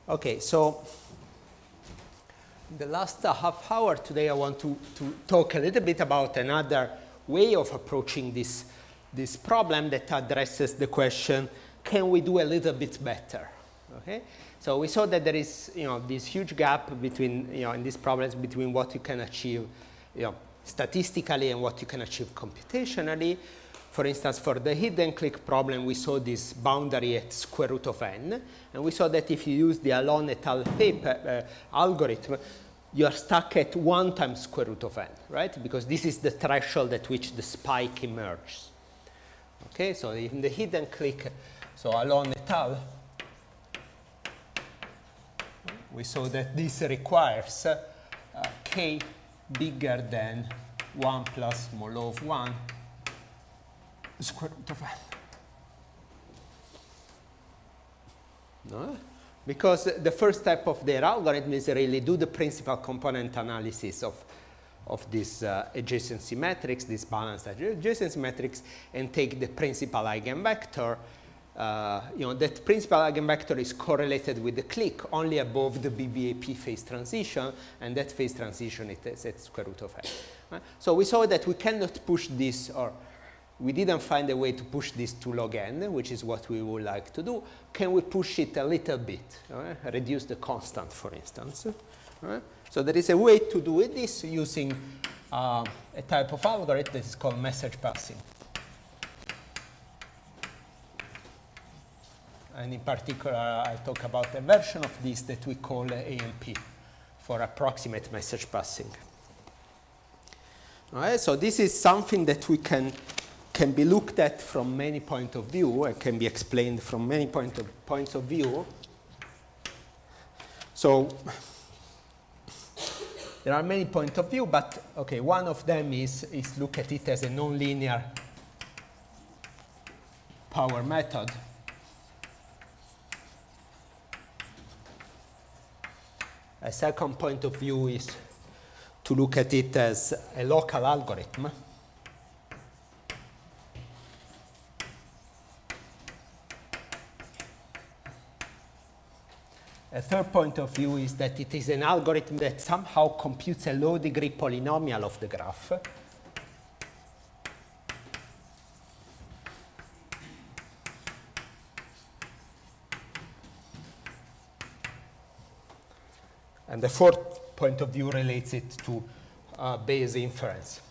Okay, so the last half hour today I want to talk a little bit about another way of approaching this problem that addresses the question, can we do a little bit better? Okay, so we saw that there is this huge gap between in these problems between what you can achieve statistically and what you can achieve computationally. For instance, for the hidden clique problem, we saw this boundary at square root of n, and we saw that if you use the Alon et al. Paper algorithm, you are stuck at 1 times square root of n, right? Because this is the threshold at which the spike emerges. Okay, so in the hidden clique, so Alon et al., we saw that this requires k bigger than 1 plus mod of 1 square root of n. No? Because the first step of their algorithm is really do the principal component analysis of this adjacency matrix, this balanced adjacency matrix, and take the principal eigenvector. That principal eigenvector is correlated with the clique only above the BBAP phase transition, and that phase transition is at square root of n. Right? So we saw that we cannot push this, or we didn't find a way to push this to log n, which is what we would like to do. Can we push it a little bit? Reduce the constant, for instance. So there is a way to do this using a type of algorithm that is called message passing. And in particular, I talk about a version of this that we call AMP for approximate message passing. All right, so this is something that we can be looked at from many points of view and can be explained from many points of view. So there are many points of view, but okay, one of them is look at it as a nonlinear power method. A second point of view is to look at it as a local algorithm. A third point of view is that it is an algorithm that somehow computes a low-degree polynomial of the graph. And the fourth point of view relates it to Bayes inference.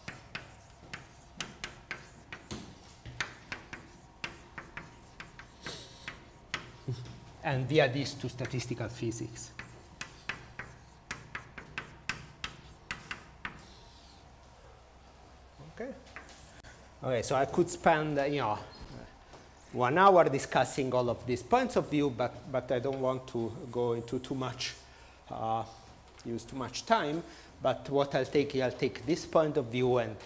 And via this to statistical physics. Okay. Okay, so I could spend 1 hour discussing all of these points of view, but I don't want to go into too much, use too much time. But what I'll take this point of view, and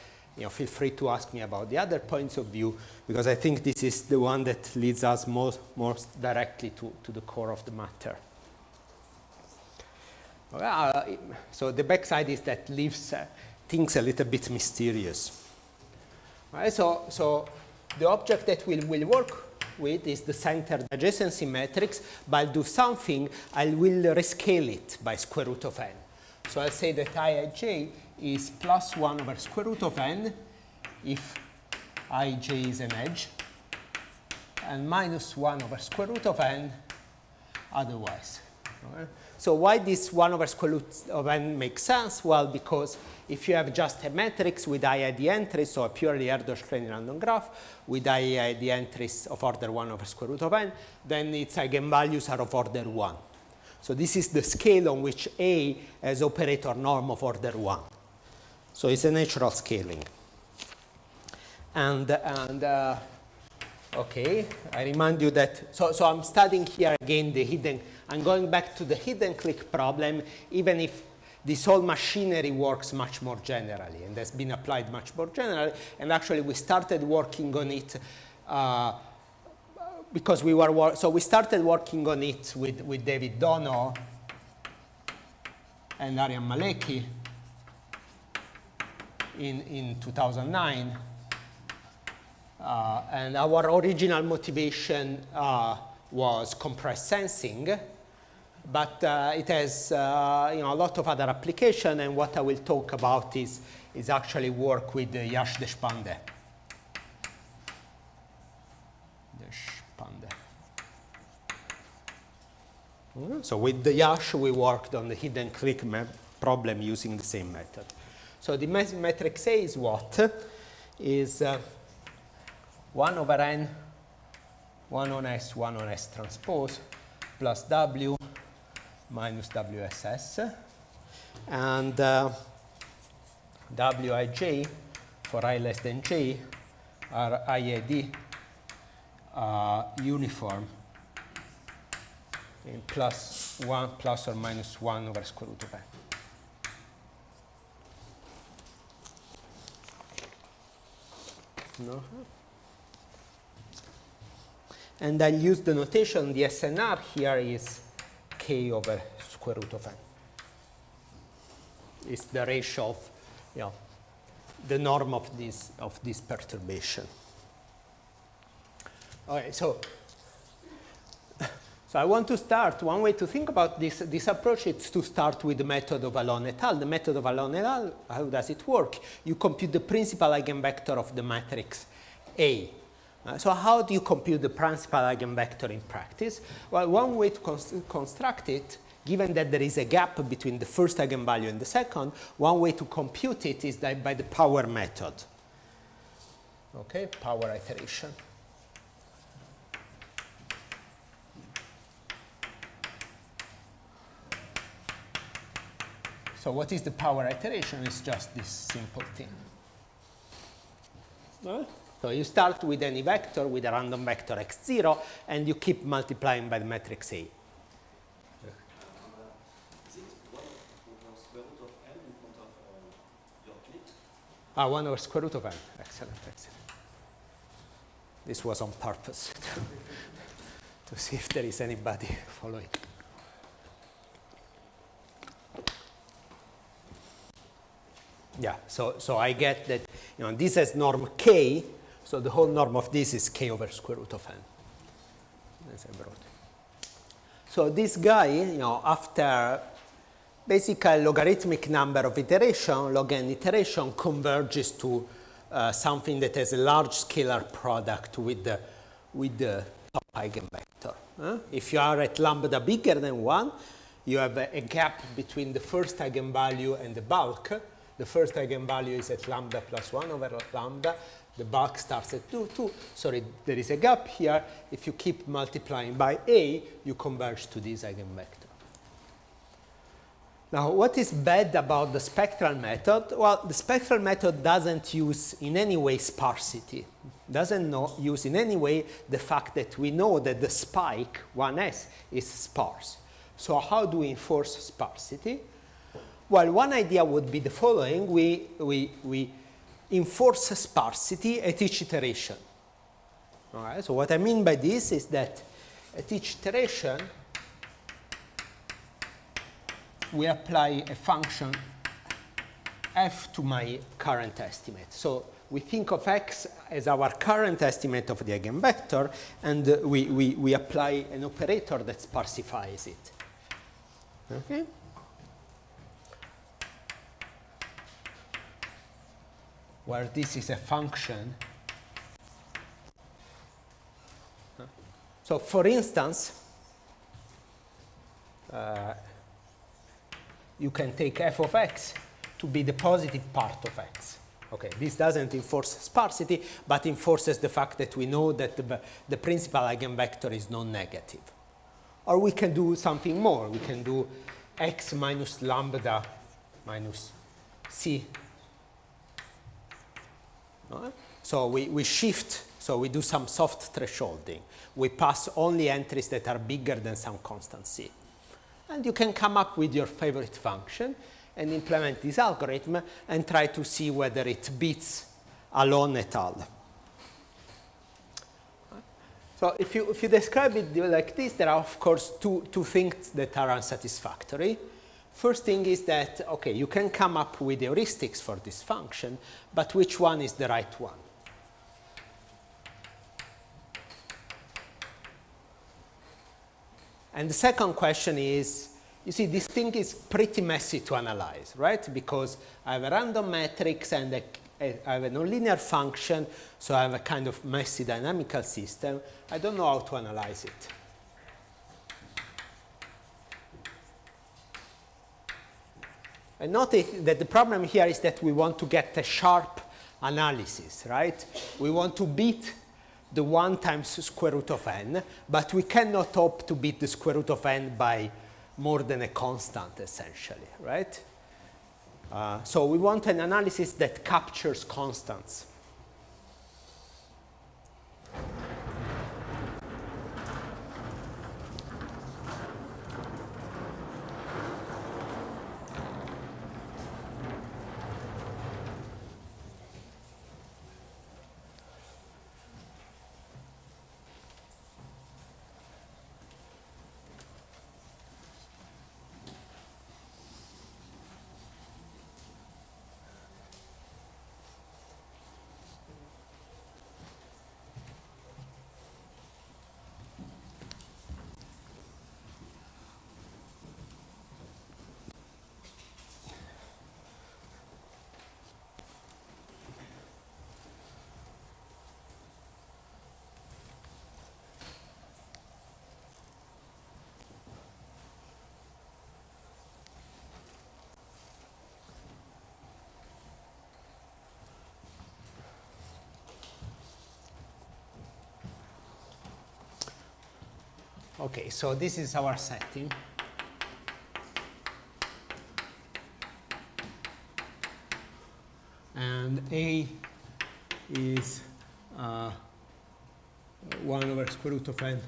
feel free to ask me about the other points of view, because I think this is the one that leads us most directly to the core of the matter. So the backside is that leaves things a little bit mysterious. Right, so the object that we'll work with is the centered adjacency matrix, but I'll do something. I will rescale it by square root of n. So I'll say that Ij is plus 1 over square root of n if Ij is an edge, and minus 1 over square root of n otherwise. Okay. So why this 1 over square root of n makes sense? Well, because if you have just a matrix with IID entries, so a purely Erdős-Krény random graph with IID entries of order 1 over square root of n, then its eigenvalues are of order 1. So this is the scale on which A has operator norm of order 1. So it's a natural scaling. And okay, I remind you that, so I'm studying here again the hidden, I'm going back to the hidden clique problem, even if this whole machinery works much more generally and has been applied much more generally. And actually we started working on it because we started working on it with David Dono and Aryan Maleki in 2009. And our original motivation was compressed sensing, but it has a lot of other application, and what I will talk about is actually work with Yash Deshpande. So with the Yash, we worked on the hidden clique problem using the same method. So the matrix A is what? Is 1 over n, 1 on S, 1 on S transpose, plus W minus WSS. And Wij for I less than j are IAD uniform in plus or minus 1 over square root of n. No. And I'll use the notation, the SNR here is k over square root of n. It's the ratio of the norm of this perturbation. Okay, so I want to start, one way to think about this approach is to start with the method of Allon et al. The method of Allon et al., how does it work? You compute the principal eigenvector of the matrix A. So how do you compute the principal eigenvector in practice? Well, one way to construct it, given that there is a gap between the first eigenvalue and the second, one way to compute it is that by the power method. Okay, power iteration. So what is the power iteration? It's just this simple thing. So you start with any vector, with a random vector x0, and you keep multiplying by the matrix A. Is it 1 over square root of n in front of your clique? 1 over square root of n. Excellent, excellent. This was on purpose to see if there is anybody following. Yeah, so I get that, this has norm k, so the whole norm of this is k over square root of n, as I brought. So this guy, after basically logarithmic number of iteration, log n iteration converges to something that has a large scalar product with the top eigenvector. If you are at lambda bigger than 1, you have a gap between the first eigenvalue and the bulk. The first eigenvalue is at lambda plus 1 over lambda. The bulk starts at 2. Sorry, there is a gap here. If you keep multiplying by A, you converge to this eigenvector. Now, what is bad about the spectral method? Well, the spectral method doesn't use in any way sparsity. Doesn't use in any way the fact that we know that the spike, 1s, is sparse. So how do we enforce sparsity? Well, one idea would be the following. We enforce sparsity at each iteration. All right? So what I mean by this is that at each iteration, we apply a function f to my current estimate. So we think of x as our current estimate of the eigenvector, and we apply an operator that sparsifies it. Okay? Where this is a function. So for instance, you can take f of x to be the positive part of x. Okay, this doesn't enforce sparsity, but enforces the fact that we know that the principal eigenvector is non-negative. Or we can do something more. We can do x minus lambda minus c. So we shift, so we do some soft thresholding. We pass only entries that are bigger than some constant c. And you can come up with your favorite function and implement this algorithm and try to see whether it beats Alon et al. So if you describe it like this, there are, of course, two things that are unsatisfactory. First thing is that, okay, you can come up with heuristics for this function, but which one is the right one? And the second question is, you see, this thing is pretty messy to analyze, right? Because I have a random matrix and I have a nonlinear function, so I have a kind of messy dynamical system. I don't know how to analyze it. And notice that the problem here is that we want to get a sharp analysis, right? We want to beat the 1 times square root of n, but we cannot hope to beat the square root of n by more than a constant, essentially, right? So we want an analysis that captures constants. Okay, so this is our setting. And A is 1 over square root of n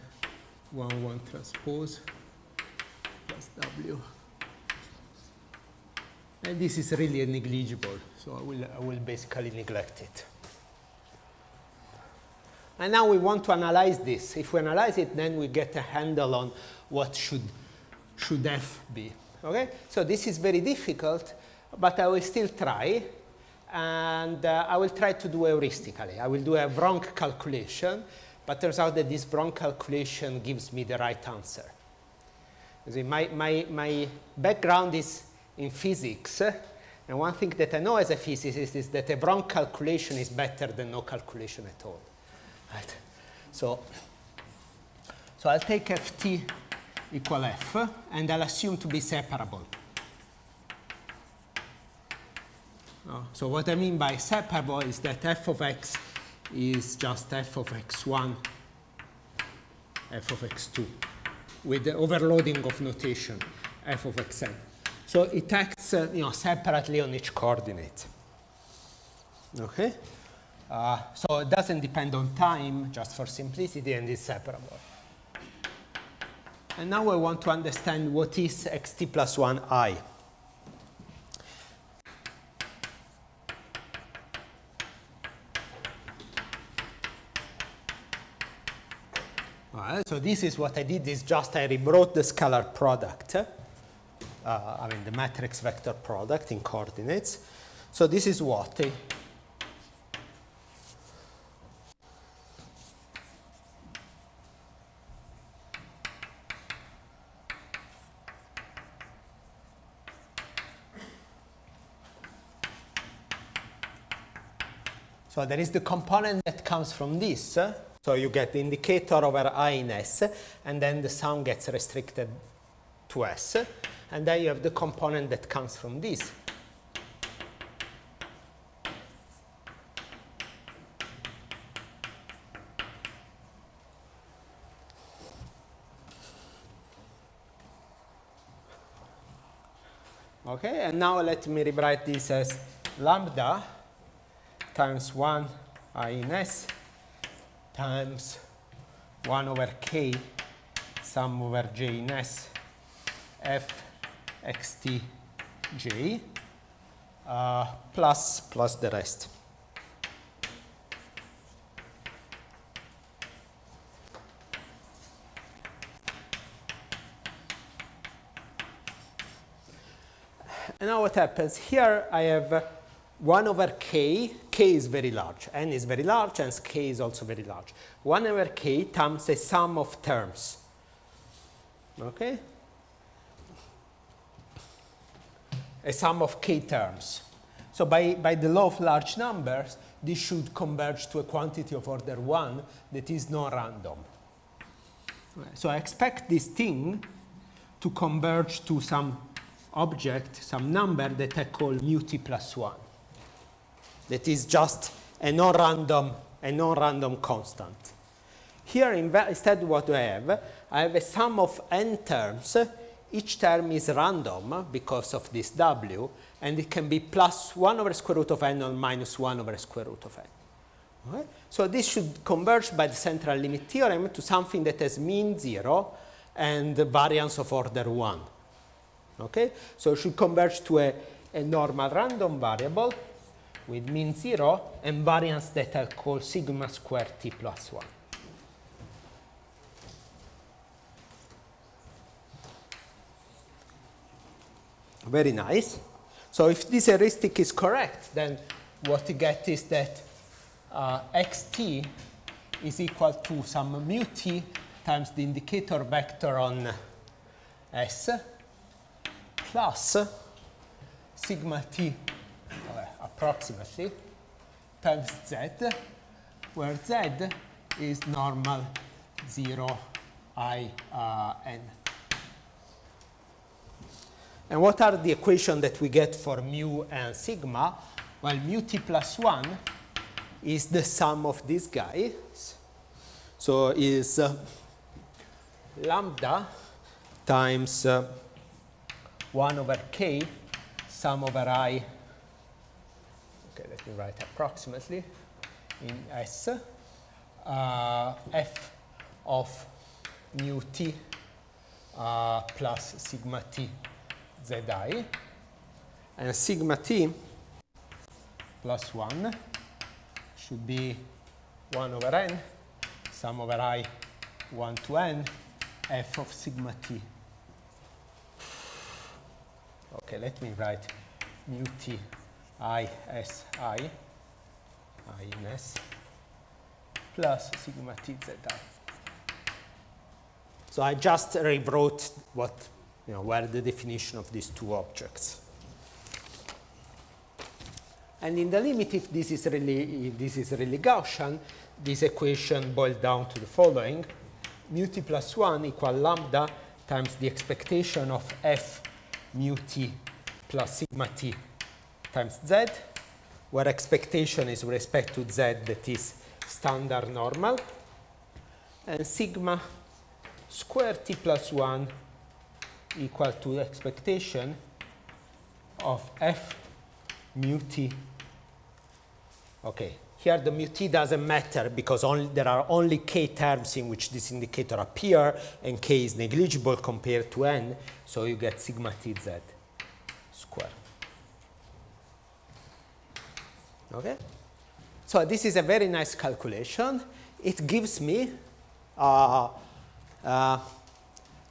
1 1 transpose plus W. And this is really negligible, so I will basically neglect it. And now we want to analyze this. If we analyze it, then we get a handle on what should f be. Okay? So this is very difficult, but I will still try. And I will try to do heuristically. I will do a wrong calculation, but turns out that this wrong calculation gives me the right answer. You see, my background is in physics, and one thing that I know as a physicist is that a wrong calculation is better than no calculation at all. Right? So I'll take ft equal f, and I'll assume to be separable. So what I mean by separable is that f of x is just f of x1, f of x2, with the overloading of notation, f of xn. So it acts separately on each coordinate. Okay? So it doesn't depend on time, just for simplicity, and is separable. And now I want to understand what is xt plus 1I. So this is what I did, is just I rewrote the scalar product, I mean the matrix vector product in coordinates. So this is what so there is the component that comes from this. So you get the indicator over I in S, and then the sum gets restricted to S. And then you have the component that comes from this. Okay, and now let me rewrite this as lambda times 1 I in S times 1 over k sum over j in S f xt j plus the rest. And now what happens? Here I have 1 over k. K is very large. N is very large, and k is also very large. 1 over k times a sum of terms. Okay? A sum of k terms. So by the law of large numbers, this should converge to a quantity of order 1 that is non-random. So I expect this thing to converge to some object, some number that I call mu t plus 1. That is just a non-random constant. Here, instead, what do I have? I have a sum of n terms. Each term is random because of this w, and it can be plus 1 over square root of n or minus 1 over square root of n. Okay? So this should converge by the central limit theorem to something that has mean 0 and variance of order 1. Okay? So it should converge to a normal random variable with mean 0 and variance that I'll call sigma squared t plus 1. Very nice. So if this heuristic is correct, then what you get is that xt is equal to some mu t times the indicator vector on S plus sigma t approximately times z, where z is normal 0 I n. And what are the equations that we get for mu and sigma? Well, mu t plus 1 is the sum of these guys. So is lambda times 1 over k sum over I. Okay, let me write approximately in S, f of mu t plus sigma t zi, and sigma t plus 1 should be 1 over n sum over I 1 to n f of sigma t. Okay, let me write mu t I s I in S plus sigma t zi. So I just rewrote what, were the definition of these two objects. And in the limit, if this is really Gaussian, this equation boils down to the following: mu t plus 1 equal lambda times the expectation of f mu t plus sigma t times z, where expectation is with respect to z, that is standard normal, and sigma square t plus 1 equal to expectation of f mu t. Okay, here the mu t doesn't matter because there are only k terms in which this indicator appear, and k is negligible compared to n, so you get sigma tz square. Okay, so this is a very nice calculation. It gives me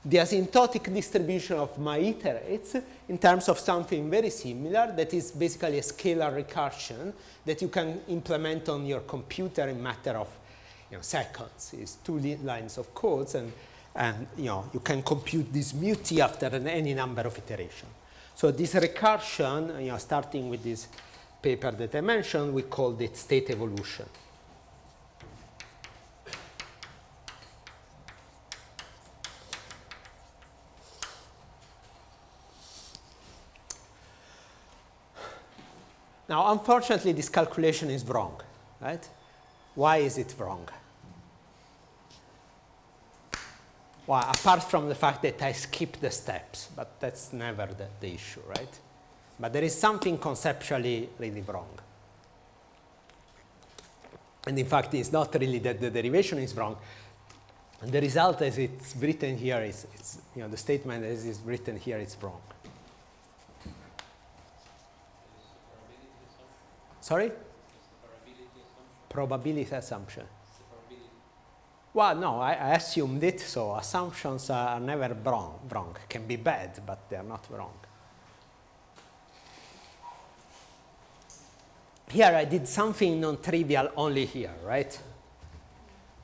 the asymptotic distribution of my iterates in terms of something very similar, that is basically a scalar recursion that you can implement on your computer in matter of seconds. It's 2 lines of codes, and you can compute this mu t after any number of iterations. So this recursion, starting with this paper that I mentioned, we called it state evolution. Now, unfortunately, this calculation is wrong, right? Why is it wrong? Well, apart from the fact that I skipped the steps, but that's never the issue, right? But there is something conceptually really wrong. And in fact, it's not really that the derivation is wrong. And the result as it's written here is, the statement as it's written here is wrong. Sorry? Probability assumption. Well, no, I assumed it, so assumptions are never wrong. Can be bad, but they're not wrong. Here I did something non-trivial only here, right?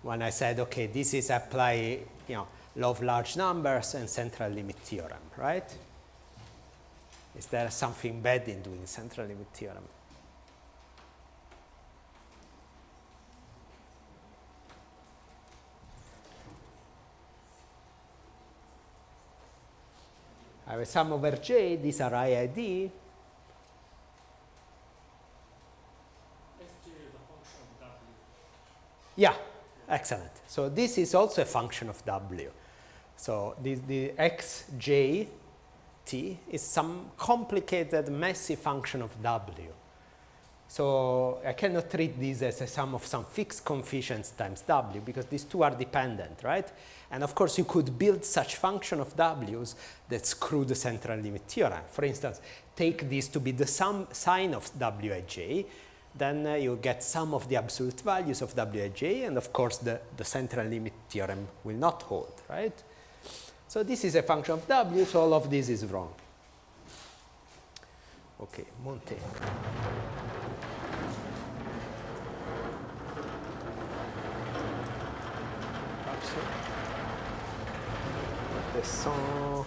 When I said, okay, this is apply, law of large numbers and central limit theorem, right? Is there something bad in doing central limit theorem? I have a sum over j, these are IID. Sj is a function of W. Yeah, excellent. So this is also a function of W. So the xj t is some complicated, messy function of W. So I cannot treat this as a sum of some fixed coefficients times W, because these two are dependent, right? And of course, you could build such function of W's that screw the central limit theorem. For instance, take this to be the sign of Wij, then you get some of the absolute values of Wij, and of course, the central limit theorem will not hold, right? So this is a function of W, so all of this is wrong. Okay, Monte. Descend.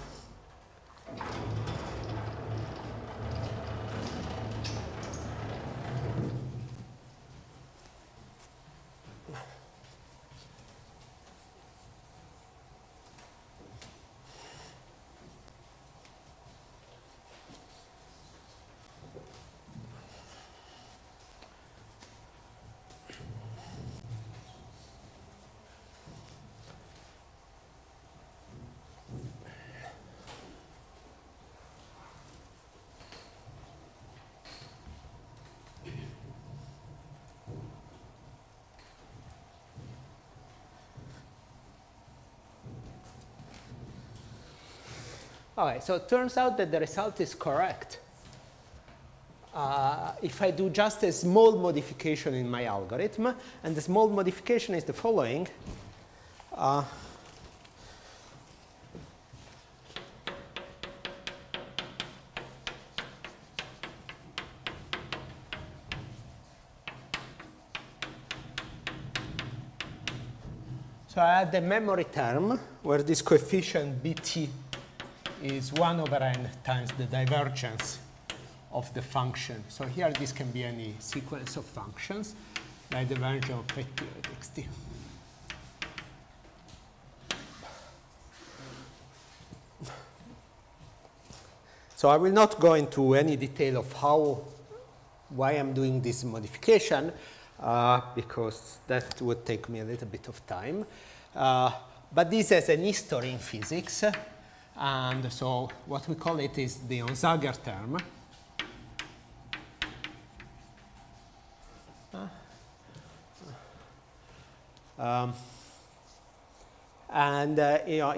All right, so it turns out that the result is correct. If I do just a small modification in my algorithm, and the small modification is the following. So I have the memory term where this coefficient bt is 1 over n times the divergence of the function. So here this can be any sequence of functions, like the divergence of t at xt. So I will not go into any detail of why I'm doing this modification, because that would take me a little bit of time. But this has an history in physics. And so what we call it is the Onsager term.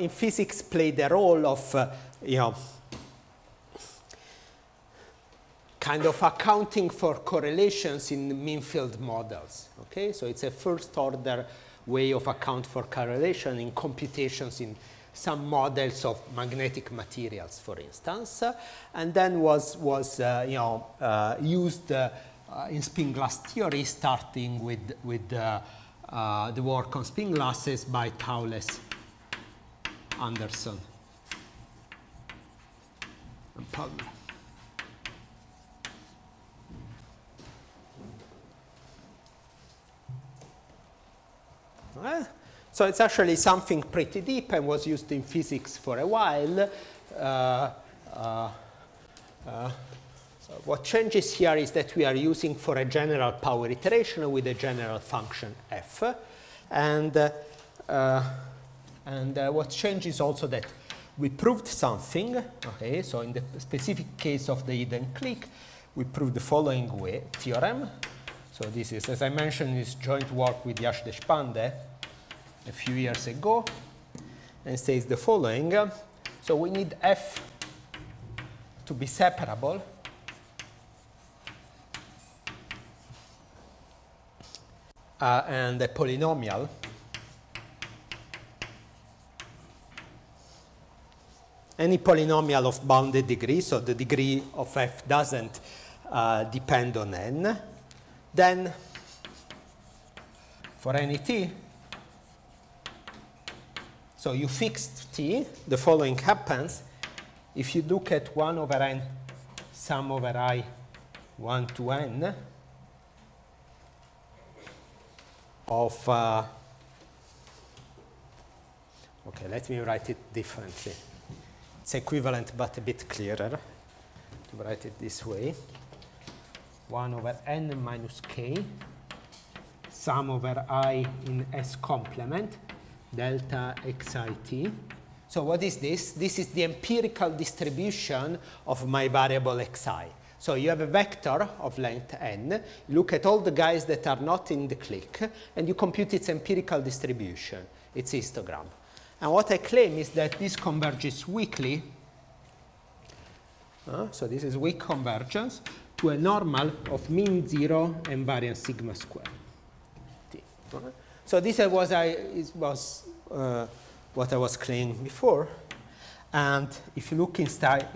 In physics played the role of, kind of accounting for correlations in mean field models. Okay, so it's a first order way of account for correlation in computations in some models of magnetic materials, for instance, and then was used in spin glass theory, starting with the work on spin glasses by Thouless, Anderson, and Palmer. So it's actually something pretty deep and was used in physics for a while. What changes here is that we are using for a general power iteration with a general function f. And what changes also that we proved something. Okay, so in the specific case of the hidden clique, we proved the following theorem. So this is, as I mentioned, is joint work with Yash Deshpande a few years ago, and says the following. So we need f to be separable and a polynomial any polynomial of bounded degree, so the degree of f doesn't depend on n. Then for any t, so you fixed t, the following happens. If you look at 1 over n sum over I 1 to n of, okay, let me write it differently. It's equivalent but a bit clearer to write it this way. 1 over n minus k sum over I in S complement delta xit. So what is this? This is the empirical distribution of my variable xi. So you have a vector of length n, look at all the guys that are not in the clique, and you compute its empirical distribution, its histogram. And what I claim is that this converges weakly, so this is weak convergence, to a normal of mean 0 and variance sigma squared t. So this was what I was claiming before. And if you look inside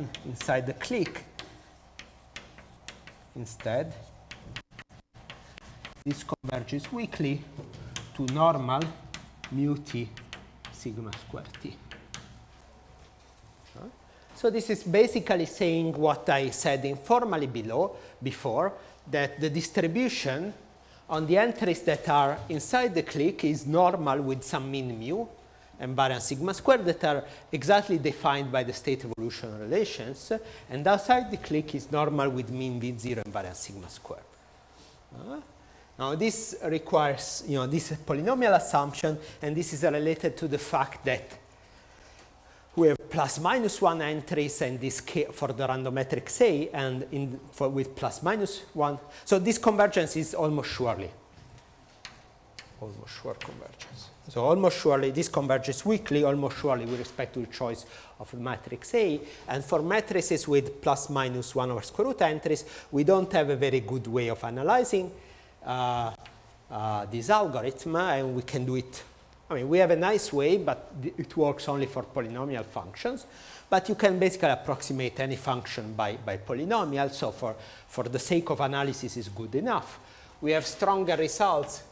the clique, instead, this converges weakly to normal mu t sigma squared t. So this is basically saying what I said informally before, that the distribution on the entries that are inside the clique is normal with some mean mu and variance sigma squared that are exactly defined by the state evolution relations, and outside the clique is normal with mean v0 and variance sigma squared. Now this requires, this polynomial assumption, and this is related to the fact that we have plus minus 1 entries and this for the random matrix A, and with plus minus 1. So this convergence is almost surely. almost sure convergence. So almost surely this converges weakly, almost surely with respect to the choice of the matrix A. And for matrices with plus minus 1 over square root entries, we don't have a very good way of analyzing this algorithm, and we can do it. I mean, we have a nice way, but it works only for polynomial functions. But you can basically approximate any function by polynomial. So for the sake of analysis, is good enough. We have stronger results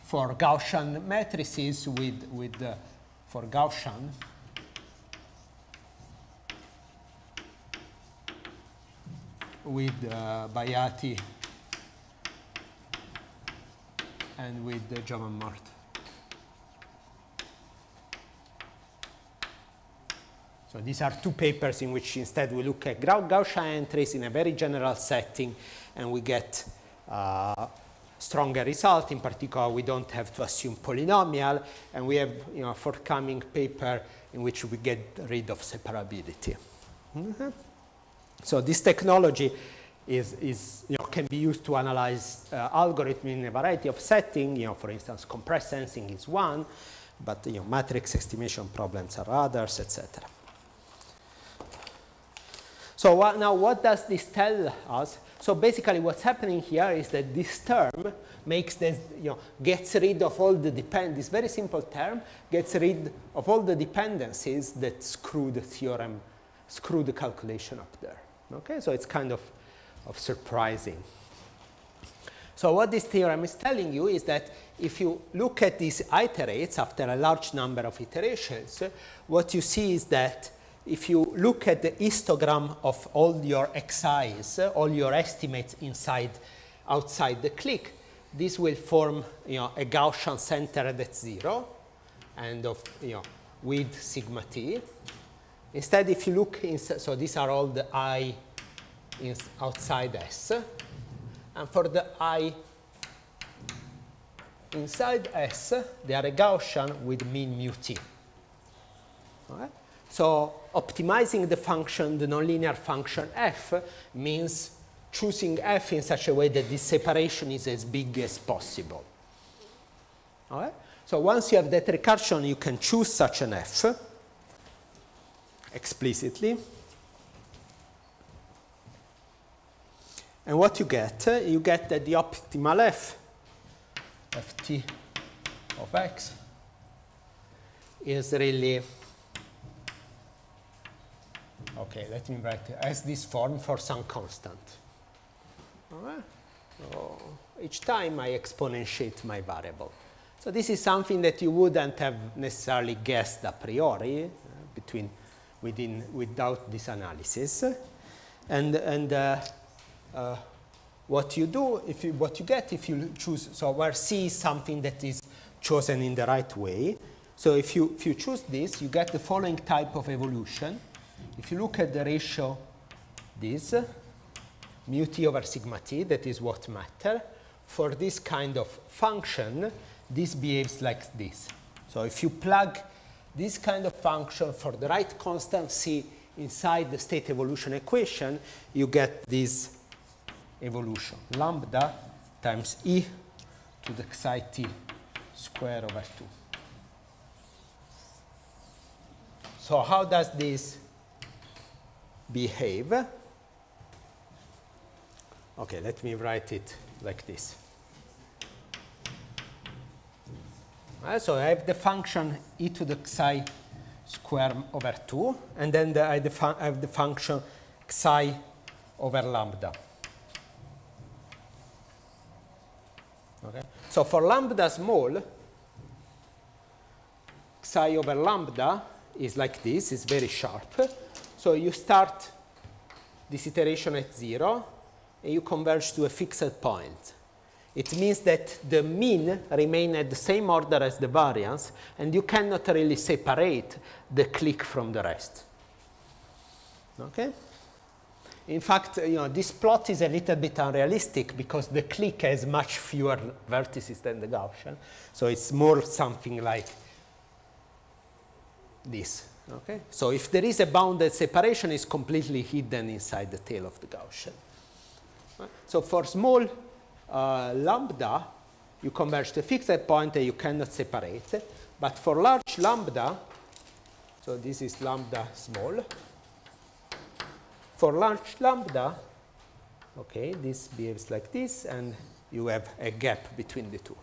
for Gaussian matrices for Gaussian with Bayati and with Jovanmort. So these are two papers in which instead we look at Gaussian entries in a very general setting, and we get stronger result. In particular, we don't have to assume polynomial, and we have a forthcoming paper in which we get rid of separability. Mm-hmm. So this technology can be used to analyze algorithm in a variety of settings. For instance, compressed sensing is one, but matrix estimation problems are others, etc. So now what does this tell us? So basically what's happening here is that this term makes this, gets rid of all the this very simple term gets rid of all the dependencies that screw the theorem, screw the calculation up there. Okay, so it's kind of surprising. So what this theorem is telling you is that if you look at these iterates after a large number of iterations, what you see is that if you look at the histogram of all your xi's, all your estimates outside the clique, this will form a Gaussian centered at 0 and of with sigma t. Instead, if you look inside, so these are all the I outside S, and for the I inside S, they are a Gaussian with mean mu t. Okay? So optimizing the function, the nonlinear function f, means choosing f in such a way that this separation is as big as possible. Okay? So once you have that recursion, you can choose such an f explicitly. And what you get that the optimal f, ft of x, is really, okay, let me write it as this form for some constant. All right? So each time I exponentiate my variable. So this is something that you wouldn't have necessarily guessed a priori without this analysis. And what you do, what you get if you choose, so where C is something that is chosen in the right way. So if you choose this, you get the following type of evolution. If you look at the ratio, this, mu t over sigma t, that is what matter. For this kind of function, this behaves like this. So if you plug this kind of function for the right constant c inside the state evolution equation, you get this evolution, lambda times e to the xi t square over 2. So how does this behave? Okay, let me write it like this. So I have the function e to the xi square over 2, and then I have the function xi over lambda. Okay. So for lambda small, xi over lambda is like this, it's very sharp. So you start this iteration at 0, and you converge to a fixed point. It means that the mean remains at the same order as the variance, and you cannot really separate the clique from the rest. Okay? In fact, this plot is a little bit unrealistic because the clique has much fewer vertices than the Gaussian. So it's more something like this. Okay? So if there is a bounded separation, it's completely hidden inside the tail of the Gaussian. Right? So for small lambda, you converge to a fixed point and you cannot separate. But for large lambda, so this is lambda small. For large lambda, okay, this behaves like this, and you have a gap between the two.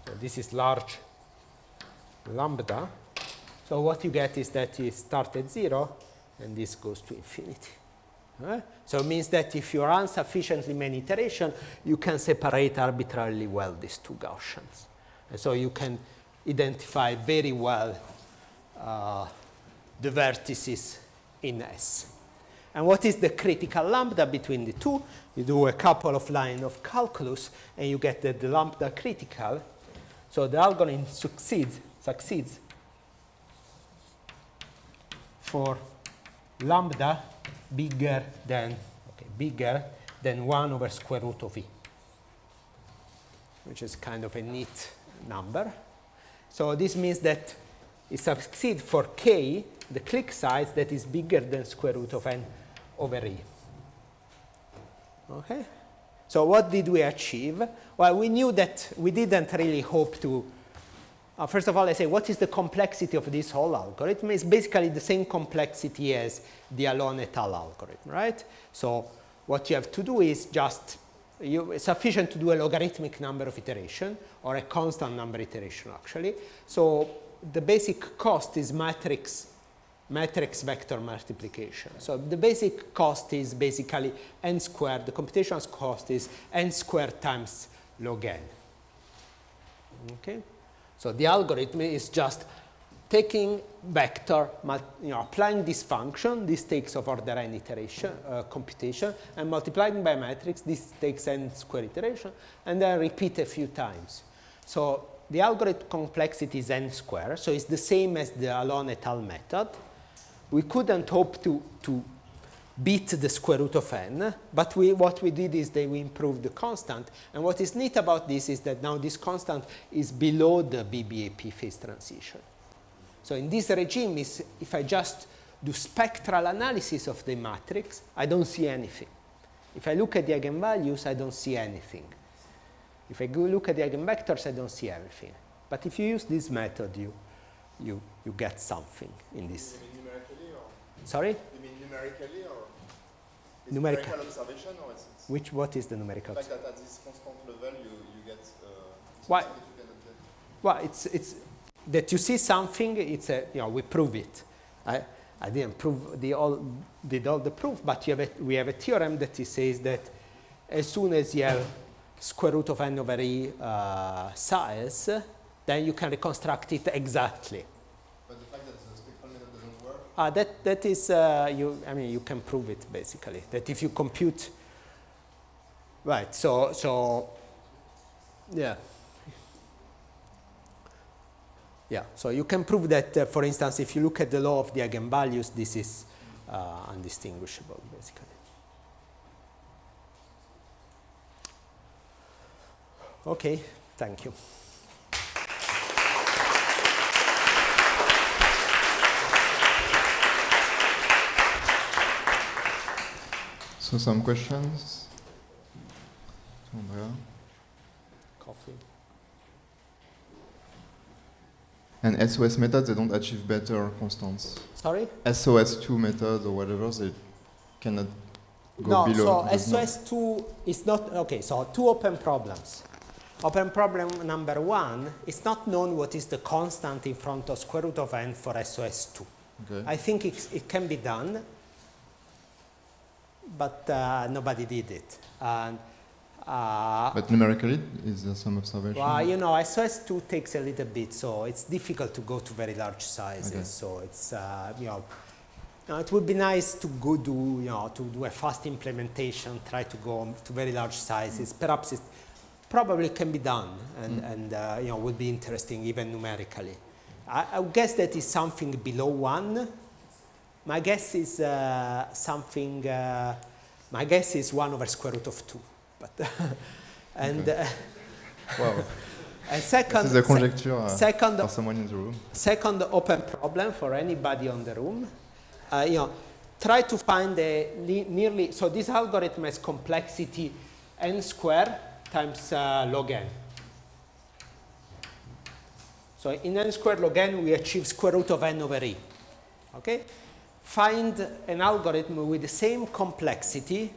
So this is large lambda. So what you get is that you start at 0, and this goes to infinity. So it means that if you run sufficiently many iterations, you can separate arbitrarily well these two Gaussians. And so you can identify very well the vertices in S. And what is the critical lambda between the two? You do a couple of lines of calculus, and you get the lambda critical. So the algorithm succeeds for lambda bigger than 1 over square root of e, which is kind of a neat number. So this means that it succeeds for k, the clique size that is bigger than square root of n over e. Okay? So what did we achieve? Well, we knew that we didn't really hope to. First of all, I say, what is the complexity of this whole algorithm? It's basically the same complexity as the Alon et al. Algorithm, right? So what you have to do is just, it's sufficient to do a logarithmic number of iteration, or a constant number iteration, actually. So the basic cost is matrix vector multiplication. So the basic cost is basically n squared. The computational cost is n squared times log n. Okay? So the algorithm is just taking vector, applying this function. This takes of order n iteration computation, and multiplying by matrix. This takes n squared iteration, and then repeat a few times. So the algorithm complexity is n squared. So it's the same as the Alon et al. Method. We couldn't hope to beat the square root of n, but what we did is that we improved the constant. And what is neat about this is that now this constant is below the BBAP phase transition. So in this regime, if I just do spectral analysis of the matrix, I don't see anything. If I look at the eigenvalues, I don't see anything. If I go look at the eigenvectors, I don't see everything. But if you use this method, you get something in this. You mean numerically, or? Sorry? You mean numerically, or? It's Numerical observation, or it's what is the numerical? The fact that at this constant level you get Why? significant object. Well, it's that you see something. It's a we prove it. I didn't prove did all the proof, but we have a theorem that says that as soon as you have square root of n over e size, then you can reconstruct it exactly. But the fact that the spectral method doesn't work. That is you can prove it basically. That if you compute, right? So yeah. Yeah, so you can prove that, for instance, if you look at the law of the eigenvalues, this is undistinguishable, basically. Okay, thank you. So some questions? Andrea? Coffee. And SOS methods, they don't achieve better constants. Sorry? SOS2 methods or whatever, they cannot go no, below. So SOS2 is not, okay, so two open problems. Open problem number one, it's not known what is the constant in front of square root of n for SOS2. Okay. I think it can be done, but nobody did it. And, but numerically, is there some observation? well, SOS2 takes a little bit, so it's difficult to go to very large sizes. Okay. So it's, it would be nice to go do, to do a fast implementation, try to go to very large sizes. Perhaps it probably can be done, and would be interesting even numerically. I would guess that is something below 1. My guess is my guess is 1 over square root of 2. But and okay. Wow. And This is a conjecture second, for someone in the room. second open problem for anybody on the room. Try to find a nearly, so this algorithm has complexity n squared times log n. So in n squared log n, we achieve square root of n over e. Okay? Find an algorithm with the same complexity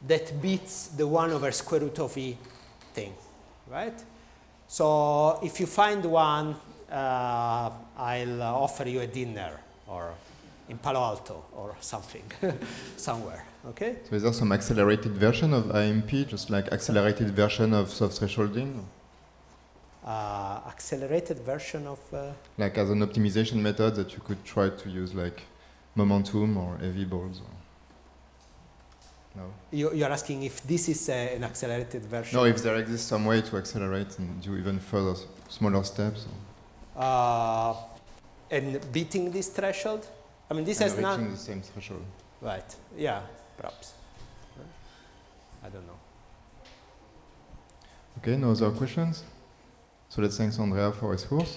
that beats the 1 over square root of e thing, right? So if you find one, I'll offer you a dinner or in Palo Alto or something, somewhere, okay? So is there some accelerated version of IMP, just like accelerated version of soft thresholding? Accelerated version of? Like as an optimization method that you could try to use like momentum or heavy balls? Or no? You're asking if this is an accelerated version? No, if there exists some way to accelerate and do even further smaller steps. And beating this threshold? I mean, this and has not... reaching the same threshold. Right, yeah, perhaps. I don't know. Okay, no other questions? So let's thank Andrea for his course.